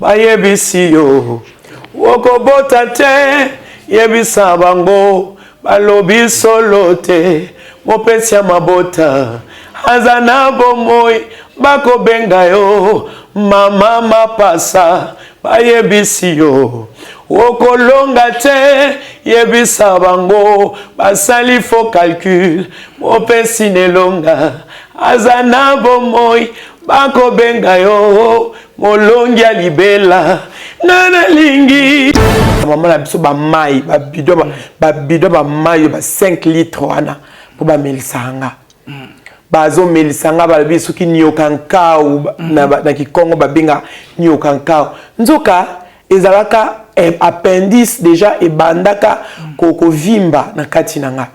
bayebisi yo okobota te yebisa bango balobi solo te mopesi ya mabota azana bomoi bako benga yo mama mapasa bayebisi yo okolonga te yebisa bango basali faux calcul mopesi nelonga azana bomoi bako benga yo molongi ya libela nana lingi maman la biso ba mai ba bido ba mai ba 5 litres wana po ba melisanga bazo melisanga ba biso ki nyokankau na kikongo ba binga nyokankau nzoka ezalaka appendice déjà e bandaka koko vimba na kati nanga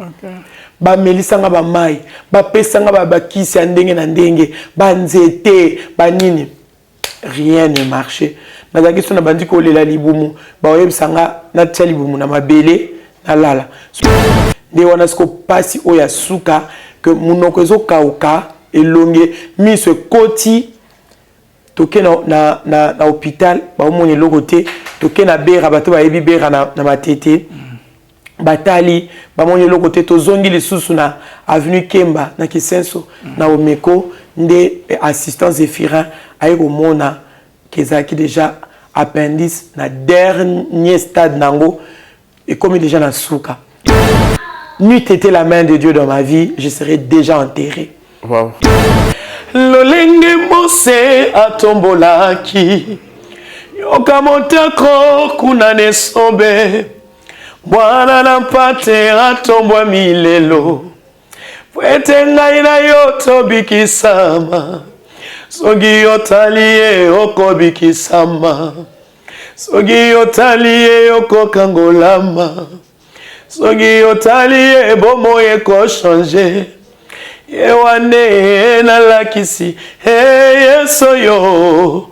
ba melisanga ba mai ba pesanga ba kisi ndenge na ndenge ba nzete ba nini rien ne marchait. Nazaki sona bandi ko lela libumu ba oyebsanga na tia libumu na mabele na lala. Nde wana sko pasi oya suka que munoko ezo kauka elonge miso koti toke na hôpital ba omoni lokote toke na bera bato ba yebi bera na matete batali ba moni lokote to zongi lisusu na avenue Kemba na Kisenso na Omeko nde assistant Zéphirin ayeko mona kezaki déjà appendice na dernier stade nango et comme déjà na souka. N'eût été la main de Dieu dans ma vie, je serais déjà enterré. Wow. Lolenge mose atombolaki yokamotako kuna nesobe Bwana nampate atombwa milelo Pwete ngai na yo tobikisama Sogi yotalie okobikisama Sogi yotalie okokangolama Sogi yotalie bomo eko changer Yewane na lakisi yeso yo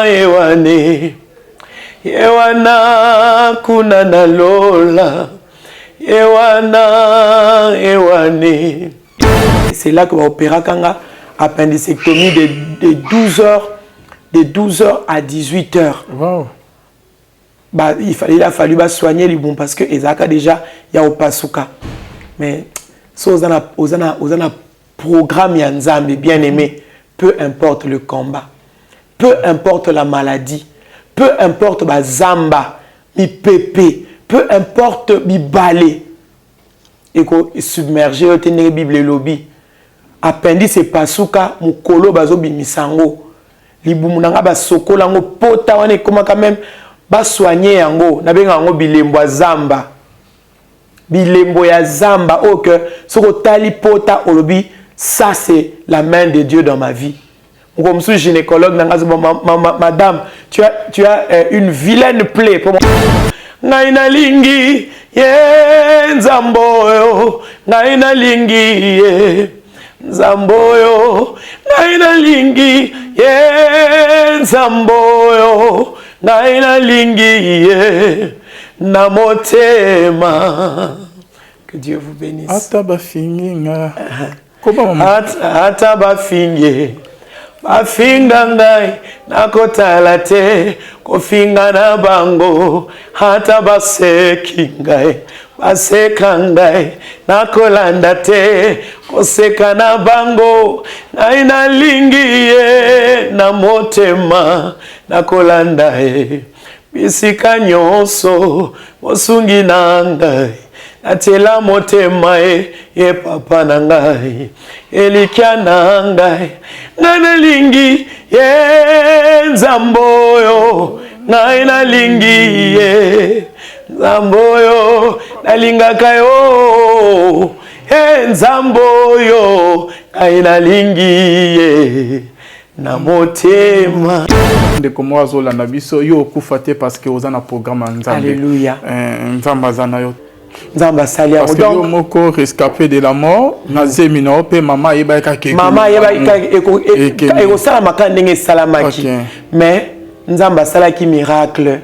yewane Yewana kuna na lola Yewana yewane. C'est là que l'opéra kanga appendicectomie de 12 heures à 18 heures. Wow. Bah, il a fallu soigner les bons parce que Ezaka déjà il y a au pasuka. Mais ça osana programme yanzambe bien aimé, peu importe le combat, peu importe la maladie, peu importe ba zamba, mi pépé, peu importe mi balé. Et ko submergé au tenere Bible lobby. Appendice pasuka mukolo bazo bimisango. Libumunanga ba sokola ngo pota wane koma quand même ba soigner yango na benga ngo bilembo zamba. Bilembo ya zamba o que soko tali pota olobi ça c'est la main de Dieu dans ma vie. Comme je suis gynécologue madame tu as une vilaine plaie pour moi. Naina lingi ye nzamboyo naina lingi ye nzamboyo naina lingi ye nzamboyo naina lingi ye namotema. Que Dieu vous bénisse. Atabafinga. Atabafinge bafinga ngai nakotala te kofinga na bango hata baseki ngai baseka ngai nakolanda te koseka na bango ngai nalingi ye na motema nakolanda ye bisika nyonso mosungi na ngai Atela motema ye papa na ngai elikia na ngai nana lingi ye nzamboyo ngai na lingi ye nzamboyo nalingaka yo ye nzamboyo ngai na lingi ye na motema ndeko mwazo la nabiso yo kufate parce que ozana programme nzambe. Alléluia. Nzamba zana yo Nzamba salia parce que yo moko rescapé de la mort na zemino pe mama yeba ka ke mama yeba eko sala makande ndenge salamaki mais Nzamba sala ki miracle.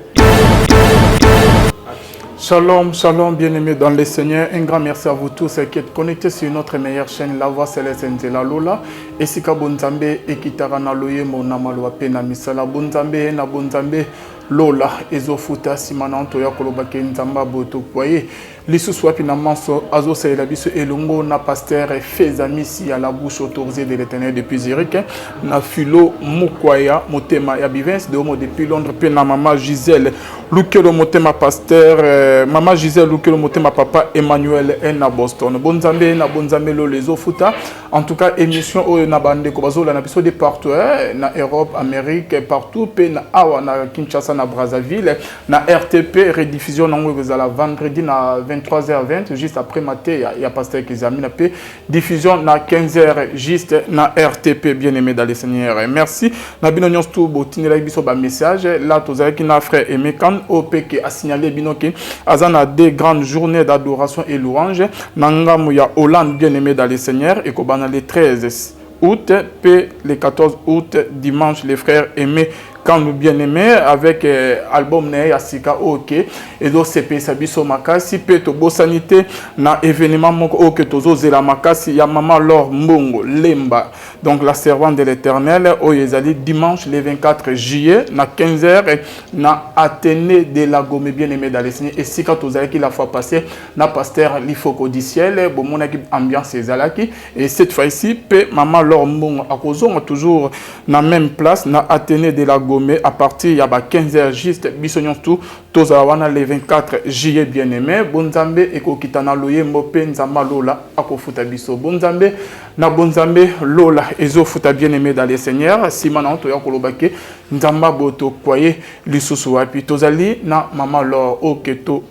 Shalom, shalom, bien-aimés dans le Seigneur. Un grand merci à vous tous qui êtes connectés sur notre meilleure chaîne, La Voix Céleste La Lola. Et si Bonzambe et Kitarana Loye, mon amalwa pena misala Bonzambe, na Bonzambe, Lola, Ezofuta, Simananto, Yakolobake, Nzamba, Boto, Poye. L'issue Pinamanso, Azo Saïlabiso et Longo, na pasteur Fezamisi à la bouche autorisée de l'éternel depuis Zurich, na Philo Mukwaya, Motema Yabivens, de Homo depuis Londres, Pena Maman Gisèle, Lukelo Motema pasteur, Maman Gisèle, Lukelo Motema papa Emmanuel, na Boston. Bonzambe, na Bonzambe, les Ofuta. En tout cas, émission au Nabande Kobazo, la Nabiso de partout, na Europe, Amérique, partout, Pena Awa, na Kinshasa, na Brazzaville, na RTP, rediffusion, na vendredi, na 23h20, juste après maté, il y a pasteur qui examine peu. Diffusion na 15h, juste na RTP, bien aimé dans les Seigneurs. Merci. Na binonion tout botine la biso ba message. Là, tous qui na frère aimé quand OP qui a signalé binoki. Azana des grandes journées d'adoration et louange. Nangamu ya Hollande, bien aimé dans les Seigneurs. Et kobana les 13 août, puis le 14 août, dimanche, les frères aimés. Quand nous bien aimé avec album Ney Asika OK et donc CP Sabiso Makasi Peto Bosanité na événement moko OK tozo zela Makasi ya maman Laure Mbongo Lemba donc la servante de l'Éternel au Yezali dimanche le 24 juillet na 15h na Athénée de la Gomé bien aimé dans les signes et si quand tozali qui la fois passée na pasteur Lifoko du ciel bon mon équipe ambiance ezalaki et cette fois-ci pe maman Laure Mbongo akozonga toujours na même place na Athénée de la Gomé à partir il y a 15h juste bisognon tout tozawana le 24 juillet bien aimé bonzambe ekokitana loye mope nzamba lola akofuta biso bonzambe na bonzambe lola ezofuta bien aimé dans les seigneurs simana to yakolobake nzamba boto koye lisusu wapi tozali na mama lor oketo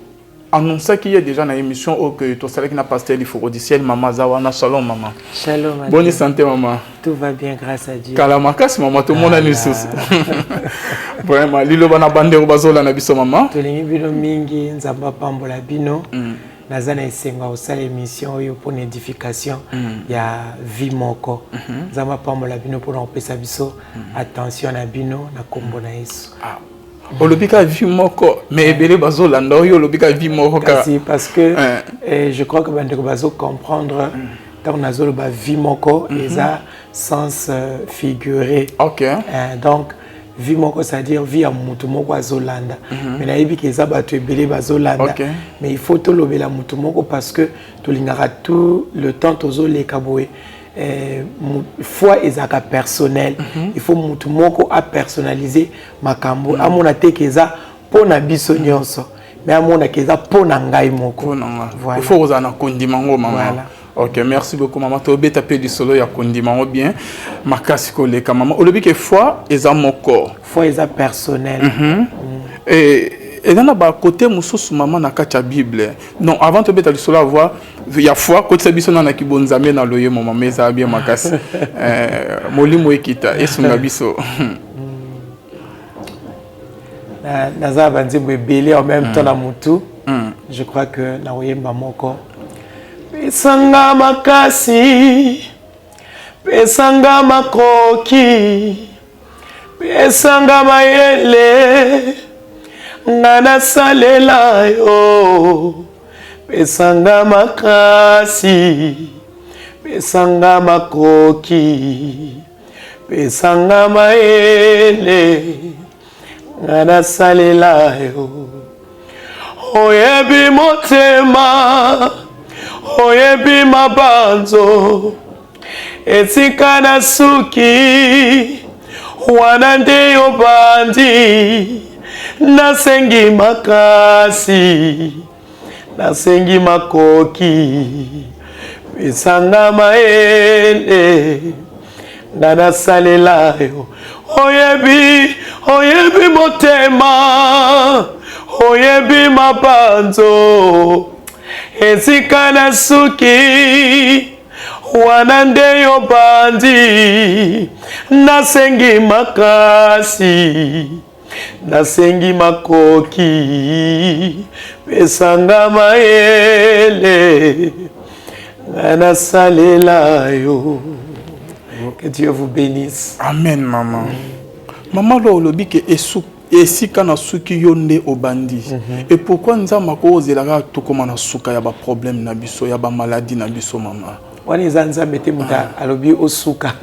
annonce qu'il y a déjà une émission au que tu sais qu'il n'a pas pasteur il faut au ciel maman Zawana shalom maman shalom bonne santé maman tout va bien grâce à Dieu Kalamakas maman tout le monde a une souci vraiment lilo bana bande bazola na biso maman to lingi bino mingi nzamba pambola bino nazana esenga osala émission oyo pour édification ya vie moko nzamba pambola bino pour opesa biso attention na bino na kombo na Yesu Olobika vie moko mais ebele bazolanda oyo olobika vie moko kasi parce que je crois que bandeko bazo comprendre tant nazolo ba vie moko eza sens figuré donc vie moko c'est-à-dire vie à mutu moko azolanda mais nayebi ke eza bato ebele bazolanda mais il faut to lobela mutu moko parce que to lingara tout le temps tozoleka boye foi ezaka personnel il faut mutu moko a personnaliser makambo amona te keza pona biso nyonso mais amona keza pona ngai moko voilà il faut ozana kondimango maman voilà. Ok, merci beaucoup maman. Tu as tapé du solo ya kondimango bien. Makasi koleka maman. Olobi ke foi eza moko. Foi eza personnel. Et dans la côté mususu maman na kacha Bible. Non, avant de mettre le solo voir il y a foi côté sabiso na ki bonzambe na loye maman mais ça bien makasi. Molimo ekita esunga biso. Naza banzimbo ebele en même temps na mutu. Je crois que na oyemba moko. Pesanga makasi, pesanga makoki, pesanga mayele, ngana salela yo. Pesanga makasi, pesanga makoki, pesanga mayele, ngana salela yo. Oyebi motema. Oyebi mabanzo etika na suki wanande yo bandi nasengi makasi nasengi makoki pesanga maele ngana salela yo oyebi motema oyebi mabanzo Ezika na suki wanande yo bandi nasengi makasi nasengi makoki pesanga maele ngana salela yo. Que Dieu vous bénisse. Amen maman. Maman lo lobi ke et si kana suki yonde obandi et pourquoi nzamba ko zelaka to koma na suka ya ba problème na biso ya ba maladie na biso mama wani zanza mete muta alobi osuka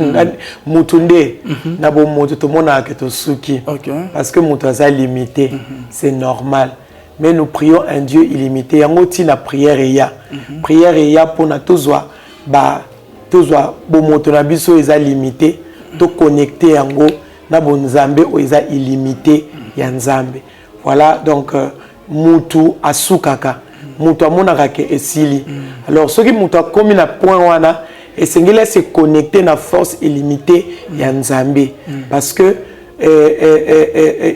mutunde na bo moto to mona ke to suki parce que moto a limité c'est normal mais nous prions un Dieu illimité yango ti na prière ya pour na tozwa bo moto na biso eza limité to connecter yango na bo nzambe o eza illimité ya nzambe voilà donc mutu asukaka mutu amonaka ke esili alors ce qui mutu akomi na point wana esengeli se connecter na force illimitée ya nzambe parce que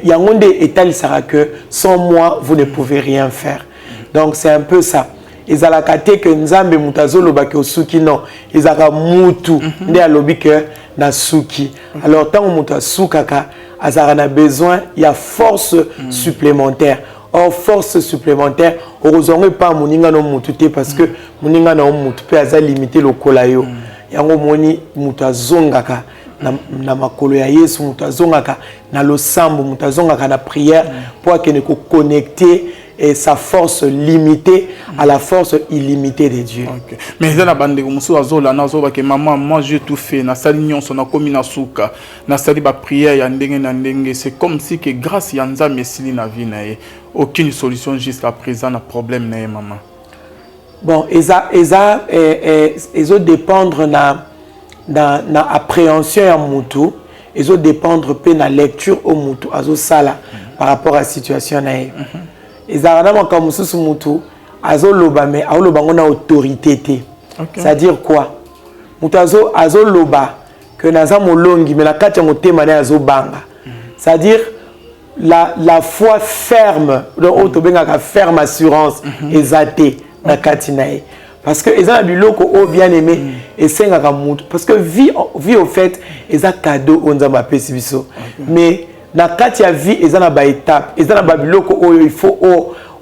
yango nde etalisaka que sans moi vous ne pouvez rien faire donc c'est un peu ça ezalaka te que nzambe mutu azoloba ke osuki non ezaka mutu nde alobi ke na suki alors tant mutu asukaka azalaka na besoin ya force supplémentaire. Or force supplémentaire heureusement pas moninga no mutu te parce que moninga na mutu pe aza limité lokola yo yango moni mutu azongaka na makolo ya Yesu mutu azongaka na losambo mutu azongaka na prière pour que ne ko connecter et sa force limitée à la force illimitée de Dieu. Okay. Mais il y a bande musu azola na zoba ke maman moi j'ai tout fait na sali nyonso na komi na suka na sali ba prière ya ndenge na ndenge c'est comme si que grâce ya nzambe sili na vie na ye aucune solution jusqu'à présent na problème na ye maman. Bon ils ont dépendre na appréhension ya mutu ils ont dépendre pe na lecture au mutu azo sala par rapport à situation na ye. Ezarana makamususu mutu azoloba mais azoloba ngona autorité. C'est-à-dire quoi? Mutu azoloba que naza molongi mais la kati motema na azobanga. C'est-à-dire la foi ferme, donc ferme assurance ezate na kati nae. Parce que ezana biloko o bien aimé et sengaka mutu parce que vie au fait eza cadeau onzamba pesi biso. Mais na kati ya vie ezana ba étape ezana ba biloko oyo il faut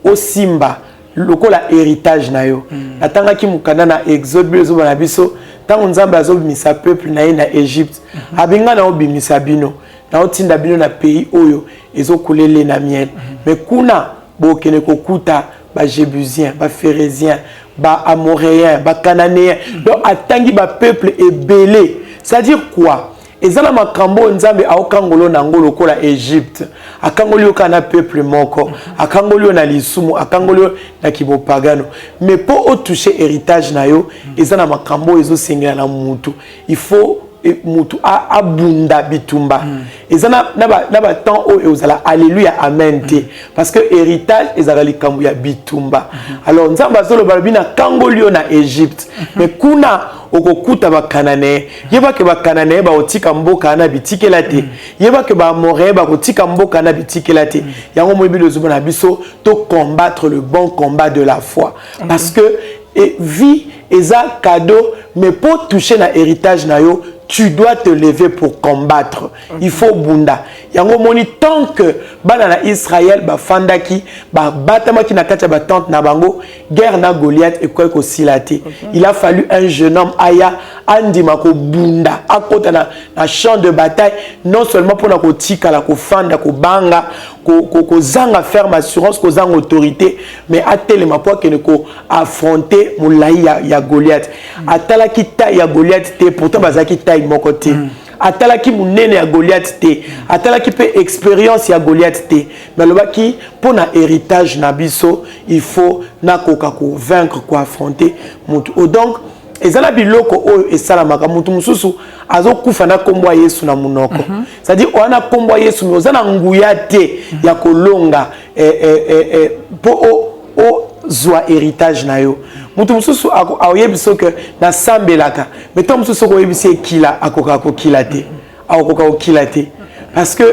o simba lokola héritage na yo atanga ki mukanda na exode biso na biso tango nzambe azobimisa peuple na ye na Égypte abinga na obimisa bino na otinda bino na pays oyo ezokulele na miel mais kuna bokene kokuta ba Jébusien ba Phérésiens ba Amoréens ba Cananéens donc atangi ba peuple ebelé c'est-à-dire quoi ezala makambo nzambe aokangolo na ngolo kola Égypte akangoli okana peuple moko akangoli na lisumu akangoli na kibopagano mais pour au toucher héritage na yo ezala makambo ezosengela na mutu il faut mutu abunda bitumba ezana na ba temps o ezala alléluia amen te parce que héritage ezala likambo ya bitumba alors nzamba zolo balbina kangoli na Égypte mais kuna okokuta ba Cananéens yeba ke ba Cananéens ba otika mboka na bitikela te yeba ke ba Amoréens ba otika mboka na bitikela te yango moyebilo zuba na biso to combattre le bon combat de la foi parce que vie eza cadeau mais pour toucher na héritage na yo tu dois te lever pour combattre. Il faut bunda. Yango moni tant que bana Israël ba fandaki ba batama ki na kati ba tente na bango guerre na Goliath et quoi silate. Il a fallu un jeune homme aya andima ko bunda akota na champ de bataille non seulement pour na ko tika la ko fanda ko banga ko zanga ferme assurance ko zanga autorité mais atelema pour que ne ko affronter moulaï ya Goliath. Atala ki ta ya Goliath te pourtant bazaki ta moko te atala ki munene ya Goliath te atala ki pe expérience ya Goliath te mais loba ki pour na héritage na biso il faut na koka ko vaincre ko affronter mutu donc ezala biloko oyo esalamaka mutu mususu azokufa na kombo Yesu na munoko c'est-à-dire ona kombo Yesu mais ozana nguya te ya kolonga po zwa héritage na yo mutu mususu aoyebiso que na sambelaka mais tant mususu ko yebisi kila akoka ko kilate akoka ko kilate parce que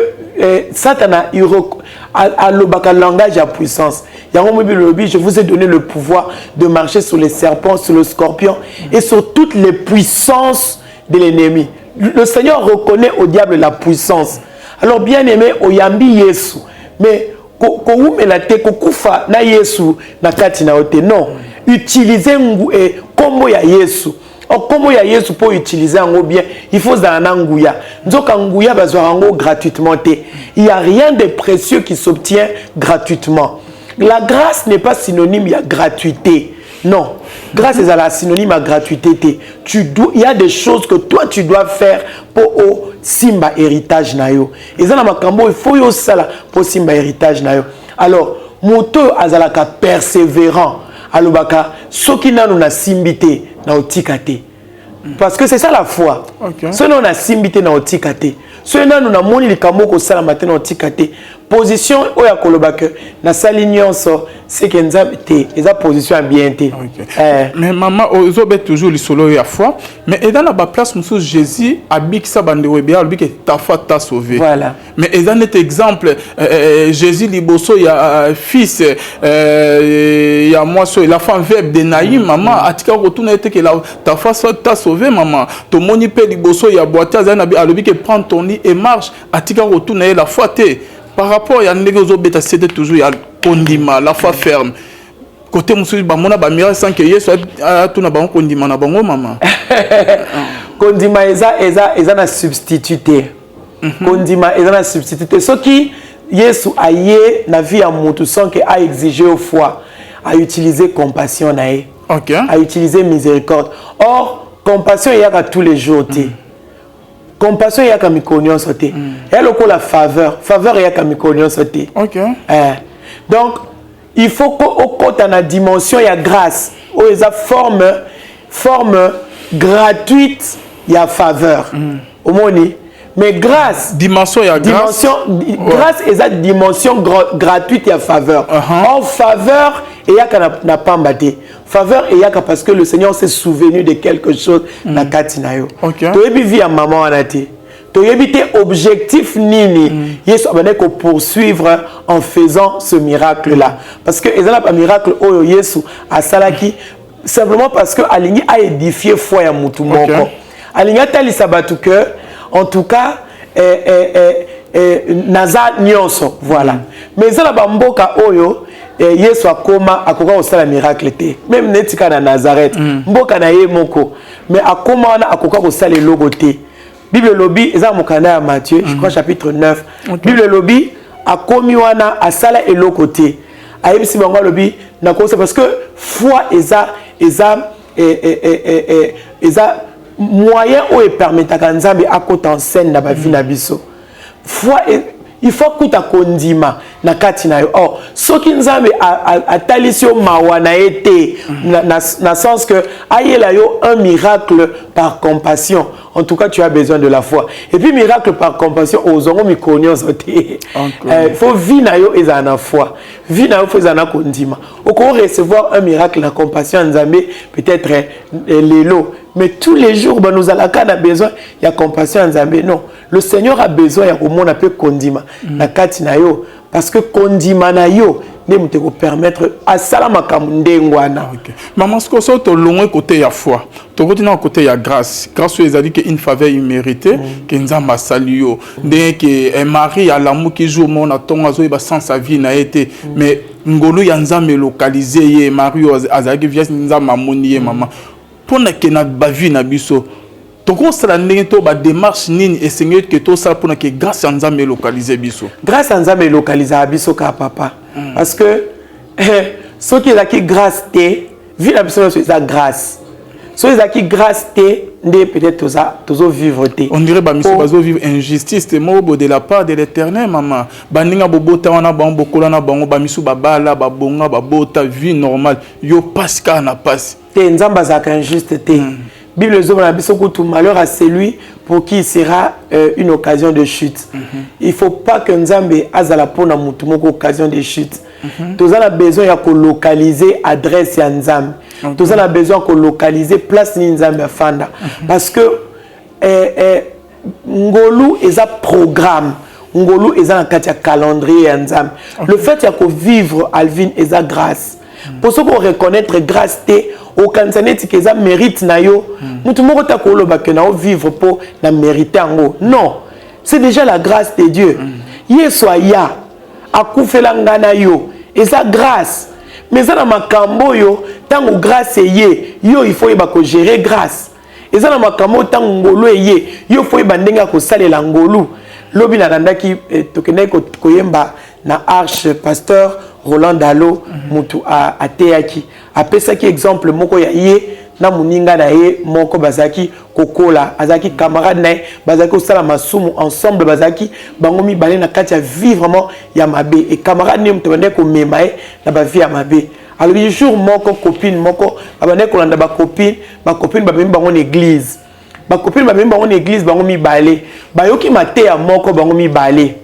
Satan a le langage à puissance. Je vous ai donné le pouvoir de marcher sur les serpents, sur le scorpion et sur toutes les puissances de l'ennemi. Le Seigneur reconnaît au diable la puissance. Alors bien aimé, oyambi Yesu, mais non, utilisez kombo ya Yesu. Comment ya Yesu pour utiliser en bien, il faut zana nguya. Nzoka nguya bazwa ngo gratuitement te. Il y a rien de précieux qui s'obtient gratuitement. La grâce n'est pas synonyme de gratuité. Non. Grâce est à la synonyme à gratuité. Il y a des choses que toi tu dois faire pour au simba héritage nayo. Et ça na makambo il faut yo sala pour simba héritage nayo. Alors, moto azalaka persévérant. Alobaka soki nanu na simbité na otikate. Parce que c'est ça la foi. Ce non na simbité na otikate. Ce nanu na moni likambo ko sala matin na otikate. Position oya kolobaka na salignonso c'est que nzambe te eza position bien te. Mais maman ozobe toujours li solo ya foi mais et dans la place monsieur Jésus abikisa bande webia albike ta foi t'a sauvé. Voilà. Mais et dans cet exemple Jésus liboso ya fils ya moi so la femme verbe de Naïm maman atika retourner que ta foi t'a sauvé maman. To moni pe liboso ya boîte za na albike prend ton lit et marche atika retourner la foi te. Par rapport à Négozo-Beta, c'était toujours condiment, la foi ferme. Côté monsieur, bamona bamira sans que Yesu a tout na bango condiment na bango maman. Condiment eza na substituté. Condiment eza na substituté. Ce qui Yesu a yé na vie à mutu sans que a exigé au foi, a utilisé compassion nae. OK. A utilisé miséricorde. Or compassion il y a tous les jours té. Compassion, il y a comme il sauté. Et la faveur. Faveur, il y a comme il sauté. OK. Donc, il faut qu'au côté de la dimension, il y a grâce. Où il y a forme gratuite, il y a faveur. Au moins, mais grâce. Dimension, il y a grâce. Grâce, il y a dimension gratuite, il y a faveur. En faveur, il y a n'a pas battu. Faveur, il y a parce que le Seigneur s'est souvenu de quelque chose dans Katinayo. OK. Tu as vu à maman anati. Tu as vu tes objectifs nini. Yesu a ko poursuivre en faisant ce miracle là. Parce que il y a pas miracle oh Yesu a salaki simplement parce que Aligny a édifié foi ya mutu moko. Aligny a tali sabatu que en tout cas naza nyonso voilà. Mais ça la bamboka oyo Yesu akoma akoka osala miracle te même netika na Nazareth mboka na ye moko mais akoma wana akoka osala logo te. Bible lobi eza mokanda ya Matthieu je crois chapitre 9. Bible lobi akomi wana asala eloko te ayebisi bango lobi na kosa parce que foi eza moyen o permetaka nzambe akota en scène na ba vie na biso. Foi il faut que tu kondima na kati na yo. Oh, soki nzambe atalisio mawana été na sens que ayela yo un miracle par compassion. En tout cas, tu as besoin de la foi. Et puis miracle par compassion aux ongo mikonyo soté. Il faut vivre na yo ezana foi. Vivre na yo faut ezana kondima. Au qu'on recevoir un miracle na compassion nzambe peut-être lelo. Mais tous les jours, ben, nous allons avoir besoin de compassion nzambe. Non, le Seigneur a besoin de comment on appelle kondima na kati na yo parce que kondima na yo ne te permettre à salama kamndengwana. Maman, ce que ça to loin côté ya foi, to côté na côté ya grâce. Grâce aux a dit que une faveur imméritée que nzamba salio. Dès que Marie a l'amour qui joue mon aton azo ba sans sa vie na été mais ngolo ya nzambe localisé ye Marie azaki via nzamba moni maman. Pour que notre vie na biso to ko sala ndenge to ba démarche nini et Seigneur que to ça pour que grâce à nzambe localiser biso grâce à nzambe localiser biso ka papa parce que ce qui est là qui grâce té vie na biso c'est ça grâce ce qui est là qui grâce té ndé peut-être tozo vivre té on dirait ba miso bazo vivre injustice té mobo de la part de l'Éternel maman baninga bobota wana bango bokola na bango ba miso babala ba bonga ba bota vie normale yo pasca na passe té nzamba za injuste té Bible zobana biso ko tout malheur à celui pour qui il sera une occasion de chute. Il faut pas que nzambe azala pona mutu moko occasion de chute. Tous a besoin ya ko localiser adresse ya nzambe. Tous a besoin ko localiser place ni nzambe fanda parce que ngolu eza programme. Ngolu eza na kati ya calendrier ya nzambe. Le fait ya ko vivre Alvin eza grâce. Pour ceux qui reconnaître grâce té au kansaneti que ça mérite na yo mutu moko ta ko loba ke na vivre pour na mériter ngo non c'est déjà la grâce de Dieu Yesu aya akufela ngana yo et ça grâce mais ça na makambo yo tango grâce ye yo il faut y ba ko gérer grâce eza na makambo ta ngolo eye yo foi bandenga ko salela ngolu lobi na randaki tokene ko koyemba na arche pasteur Roland Dalo mutu a teaki apesaki exemple moko ya ye na muninga na ye moko bazaki kokola azaki camarade na bazaki osala masumu ensemble bazaki bango mibale na kati ya vie vraiment ya mabe et camarade ni mutobande ko mema e na ba vie ya mabe. Alors le jour moko copine moko abane ko landa ba copine ba bimba bango église ba copine ba bimba bango église bango mibale bayoki mate ya moko bango mibale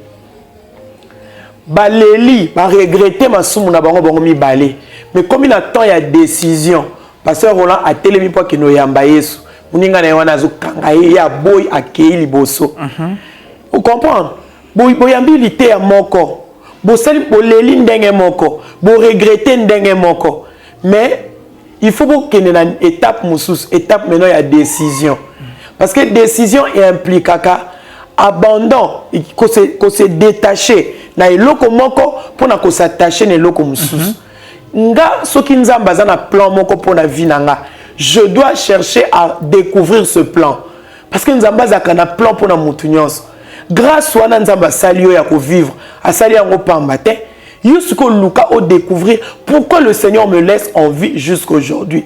baleli ba regretter masumu na bango bango mibale mais comme il attend il y a décision pasteur Roland a telemi po kino yamba Yesu muninga na wana zo kanga ya boy akei liboso vous comprenez boy yambilité ya moko bo sali boleli ndenge moko bo regretter ndenge moko mais il faut que na étape mususu étape maintenant ya décision parce que décision implique kaka abandon ko se détacher na eloko moko pour na ko s'attacher na eloko mususu nga soki nzamba za na plan moko pour na vie nanga je dois chercher à découvrir ce plan parce que nzamba za kana plan pour na mutu nyonso grâce wana nzamba sali yo ya ko vivre asali yango pamba te yusko luka au découvrir pourquoi le Seigneur me laisse en vie jusqu'aujourd'hui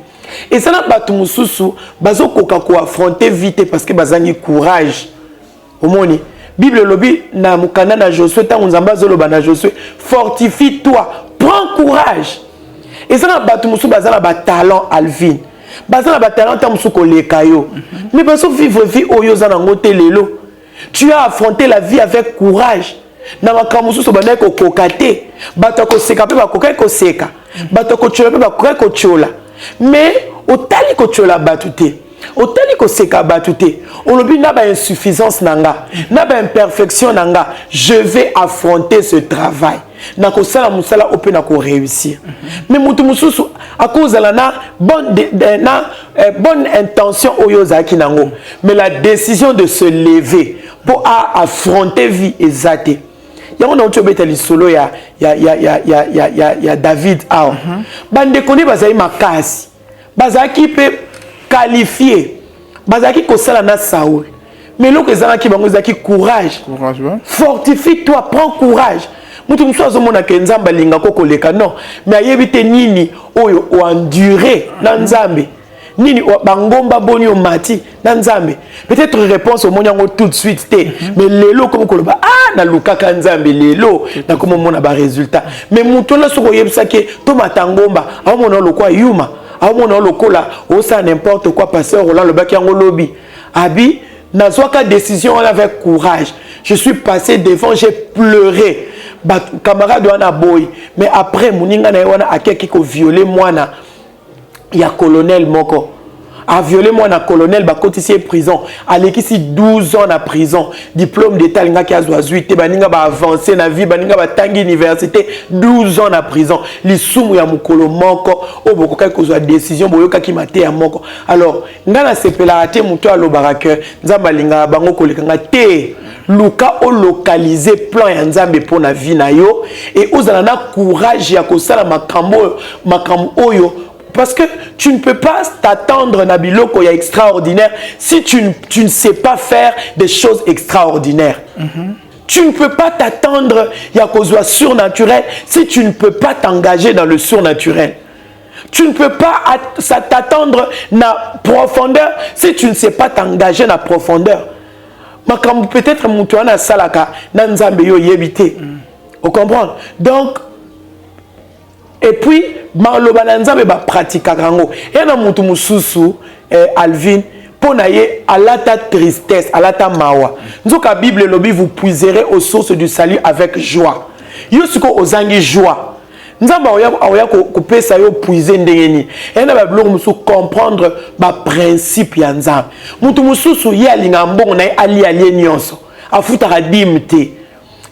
et ça na batu mususu bazo koka ko affronter vite parce que bazangi courage omoni Bible lobi na mukana na Josué tango nzamba zoloba na Josué fortifie-toi prends courage et ça na batu mususu bazana ba talent Alvin bazana ba talent ta mususu ko lekayo mais bazo vivre vie oyo za na ngote lelo tu as affronté la vie avec courage na makamusu so bana ko kokate bato ko seka pe ba kokai ko seka bato ko chola pe ba kokai ko chola mais otali ko chola batute otali ko seka batute olobi na ba insuffisance nanga na ba imperfection nanga je vais affronter ce travail na ko sala musala ope na ko réussir mais mutu mususu à cause la na bonne intention oyozaki nango mais la décision de se lever pour affronter vie exacte yango na otobeta lisolo ya David awa bande koni bazali makasi bazaki pe qualifié bazaki ko sala na Saoul mais loko ezalaki bango ezaki courage fortifie-toi prends courage mutu muso azomona ke nzamba linga koko leka non mais ayebite nini oyo o endurer na nzambe nini bangomba boni o mati na nzambe peut-être réponse au monyango tout de suite té mais lelo comme koloba na lukaka nzambe lelo na comme mona ba résultat mais mutu la soko yebisa ke to matangomba a mona lokwa yuma a mona lokola o ça n'importe quoi pasteur Roland le baki yango lobi abi na zwaka décision avec courage je suis passé devant j'ai pleuré camarade wana boy mais après muninga na wana akeki ko violer mwana ya colonel moko a violé mwana colonel ba kotisi prison alekisi 12 ans na prison diplôme d'état linga ki azwa 8 baninga ba avancer na vie baninga ba tangi université 12 ans na prison lisumu ya mukolo moko oboko kai kozwa décision boyoka ki mate ya moko alors ngana sepela te muto alobaka que nzamba linga bango kolekanga te luka o localiser plan ya nzambe pour na vie na yo et ozala na courage ya kosala makambo oyo parce que tu ne peux pas t'attendre na biloko ya extraordinaire si tu ne sais pas faire des choses extraordinaires. Tu ne peux pas t'attendre ya kozwa surnaturel si tu ne peux pas t'engager dans le surnaturel. Tu ne peux pas t'attendre na profondeur si tu ne sais pas t'engager na profondeur. Makambo peut-être mutu wana salaka na nzambe yo yebite. Vous comprenez? Donc et puis maloba na nzambe ba pratika kango et na mutu mususu Alvin pona ye alata tristesse alata mawa nzoka Bible lobi vous puiserez aux sources du salut avec joie yosiko ozangi joie nzamba oya ko pesa yo puiser ndengeni et na ba bloko musu comprendre ba principe ya nzambe mutu mususu ye alinga mbongo na ali nyonso afuta radimte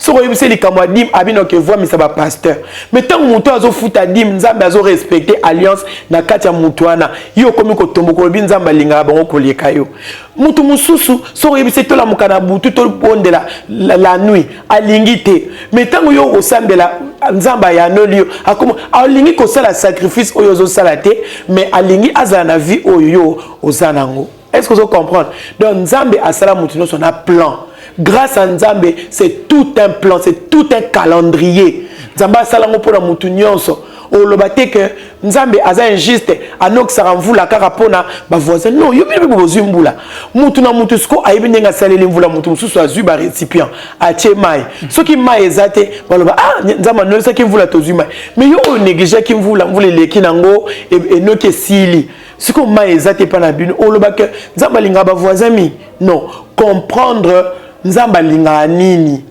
so ko yebise likamwa dim abino ke voix misaba pasteur mais tant mutu azo futa dim nzambe azo respecter alliance na kati ya mutu wana yo komi ko tombo ko bi nzamba linga bango ko leka yo mutu mususu so ko yebise to la mukana butu to bondela la nuit alingite mais tant yo osambela nzamba ya nolio akomo alingi ko sala sacrifice oyo zo sala te mais alingi azana vie oyo ozanango Est-ce que vous comprenez? Donc Nzambe asala mutu nyonso na plan. Grâce à Nzambe, c'est tout un plan, c'est tout un calendrier. Nzambe asala ngo pona mutu nyonso. O lobate que Nzambe aza injuste, anok saramvula kaka pona ba voisin. Non, yo bibi bozu mbula. Mutu na mutu sko ayibi ndenga saleli mvula mutu mususu azu ba récipient. Atie mai. Soki mai ezate, baloba Nzamba no soki mvula tozu mai. Mais yo néglige ki mvula leki nango et noke sili. Ce qu'on m'a exaté par la bune, on le bat que Nzamba linga ba voisin mi. Non, comprendre Nzamba linga nini.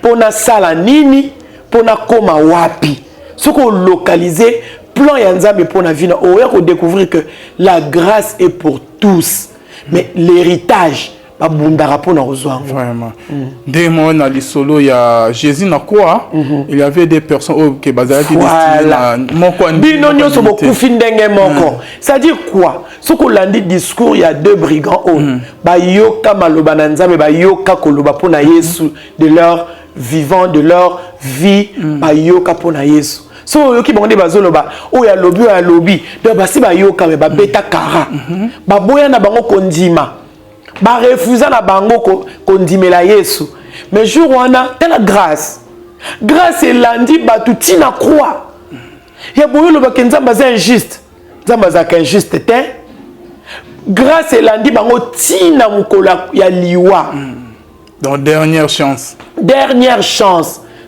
Pona sala nini, pona koma wapi. Ce qu'on localiser plan ya Nzambe pona vina, on va découvrir que la grâce est pour tous. Mais l'héritage vraiment. Dès moi dans les solos il y a Jésus na quoi il y avait des personnes qui basaient voilà binonyo so beaucoup findenge moko c'est-à-dire quoi ce qu'on l'a dit discours il y a deux brigands ba yoka maloba na Nzambe ba yoka koloba pona Yesu de leur vivant de leur vie ba yoka pona Yesu so yoki bonde bazoloba o ya lobi de ba si ba yoka me ba beta kara ba boya na bango kondima ba refusa na bango kondimela Yesu mais jour wana telle grâce et lundi batu tina croix ya boyolo ba Nzambe za injuste Nzambe za injuste te grâce et lundi bango tina mukola ya liwa donc dernière chance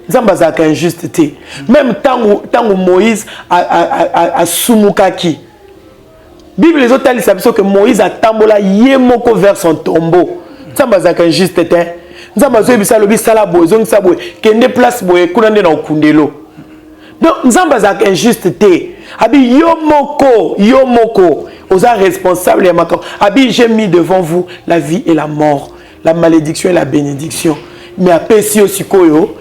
Nzambe za injuste te même tango Moïse a sumukaki Bible les autres disent que Moïse a tambola yemoko vers son tombeau. Nzamba za injuste te. Nzamba zo ebisa lobi sala bozo nsaboe kende place boye kuna nde na okundelo. Donc nzamba za injuste te. Abi yomoko oza responsable ya makao. Abi j'ai mis devant vous la vie et la mort, la malédiction et la bénédiction. Mais apesi osikoyo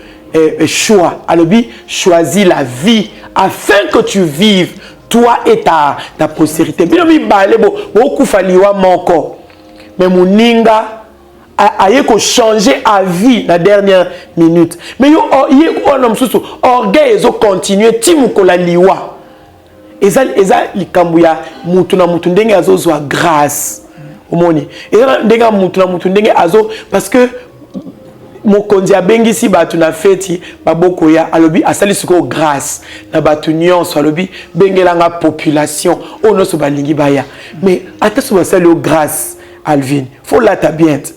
choix. Alobi choisis la vie afin que tu vives. Toi et ta postérité. Binomi balé bo kufaliwa moko. Mais muninga aye ko changer à vie la dernière minute. Mais yo onom susu orgueil ezo continuer timu ko la liwa. Eza likambu ya mutu na mutu ndenge azozwa grâce. Omoni. Eza ndenge mutu na mutu ndenge azo parce que mokonzi abengisi batu na feti baboko ya alobi asali siko grâce na batu nyonso alobi bengelanga population ono so balingi baya mais ataso basali grâce Alvin faut la tabiente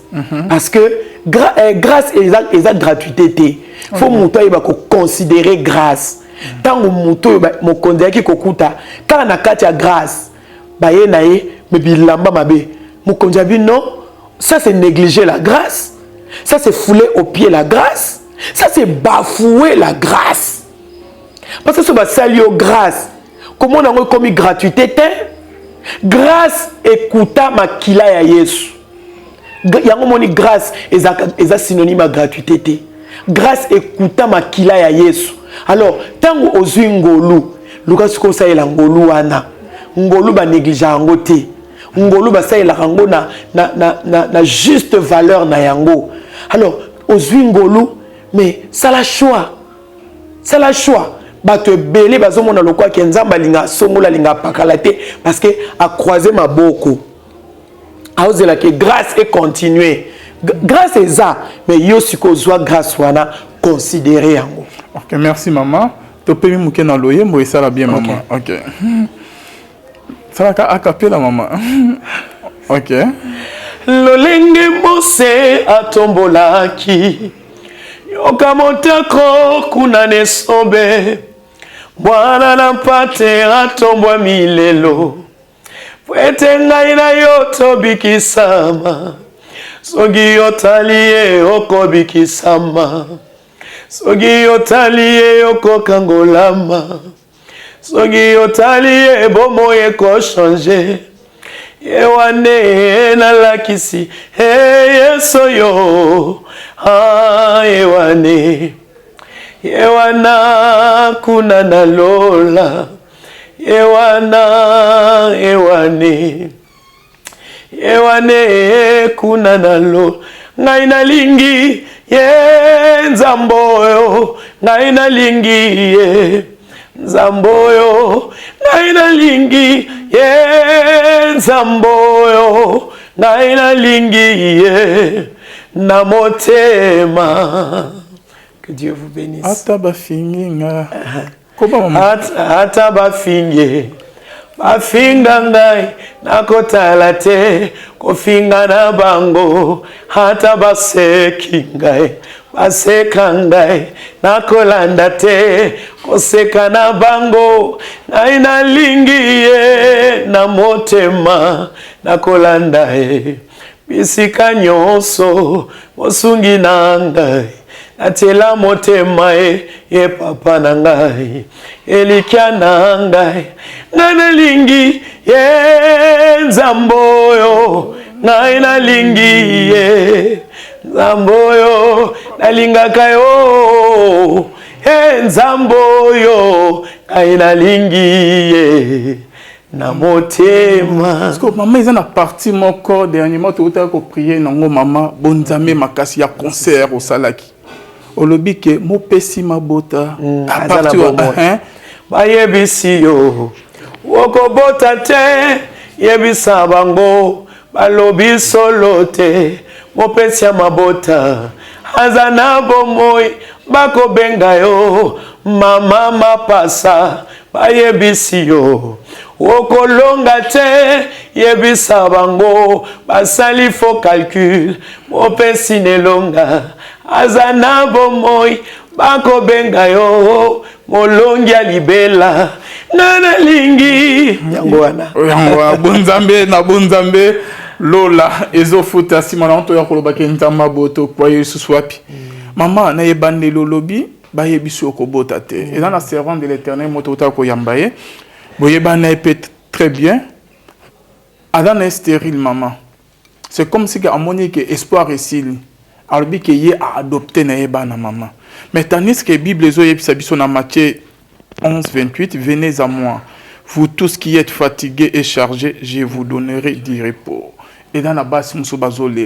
parce que grâce exact gratuité te faut muto yeba ko considérer grâce tango muto mokonzi yaki kokuta kana na kati ya grâce baye na ye me bilamba mabe mokonzi abi non ça c'est négliger la grâce. Ça c'est fouler au pied la grâce. Ça c'est bafouer la grâce. Parce que ce va saluer grâce. Comment on a commis gratuité? Grâce écouta makila ya Yesu. Yango moni grâce est synonyme à gratuité. Grâce écouta makila ya Yesu. Alors tango ozwi ngolu, luka ko sa ela ngolu wana. Ngolu ba négligea yango te. Ngolu ba sa ela yango na juste valeur na yango. Alors, ozwi ngolu, mais ça la choix. C'est la choix. Bato belé bazomona lokwa ke Nzamba linga songola linga pakalate parce que a croisé ma boko. A osé que grâce est continuer. Grâce est ça, mais yo siko zwa grâce wana considérer yango. OK, merci maman. To pemi muke na loye mo ça la bien maman. OK. Ça la a capé la maman. OK. Lolenge mose atombolaki yokamotako kuna nesombe Bwana nampate atombwa milelo pwete ngai na yo tobikisama sogi yotalie okobikisama sogi yotalie okokangolama sogi yotalie bomoye ko changer Ewane na lakisi Yeso yo Ewane Ewana kuna na lola Ewane kuna na lola Ngai na lingi Nzamboyo Ngai na lingi Nzamboyo Ngai na lingi ye nzamboyo ngai nalingi ye na motema. Que Dieu vous bénisse. Ata bafinginga. Ata bafinge bafinga ngai nakotala te kofinga na bango hata baseki ngai baseka ngai nakolanda te koseka na bango ngai nalingi ye na motema nakolanda ye bisika nyonso mosungi na ngai natela motema ye papa na ngai elikia na ngai ngai nalingi ye nzamboyo ngai nalingi ye nzamboyo nalingaka yo ye nzamboyo ngai nalingi ye na motema. Parce que maman ils ont la partie mon corps dernièrement tout à ko prier nango maman bonzambe makasi ya concert au salaki olobi ke mo pesi mabota à partir ba yebisi yo woko bota te yebisa bango balobi solo te mo pesi mabota azana bomoi bako benga yo mama mapasa ba yebisi yo Wokolonga te yebisa bango basali faux calcul mopesi nelonga azana bomoi bako benga yo molongi ya libela nana lingi yango wana bunzambe na bunzambe lola ezofuta simana onto ya koloba ke ntama boto kwa Yesu wapi mama na yebande lolobi ba yebiso ko bota te et dans la servante de l'Éternel motota ko yambaye Boyebana peut très bien. Adam est stérile, maman. C'est comme si Amonique espoir ici. Albi que y a adopté na maman. Mais tandis que la Bible est dans Matthieu 11:28, venez à moi, vous tous qui êtes fatigués et chargés, je vous donnerai du repos. Et dans la base, nous sommes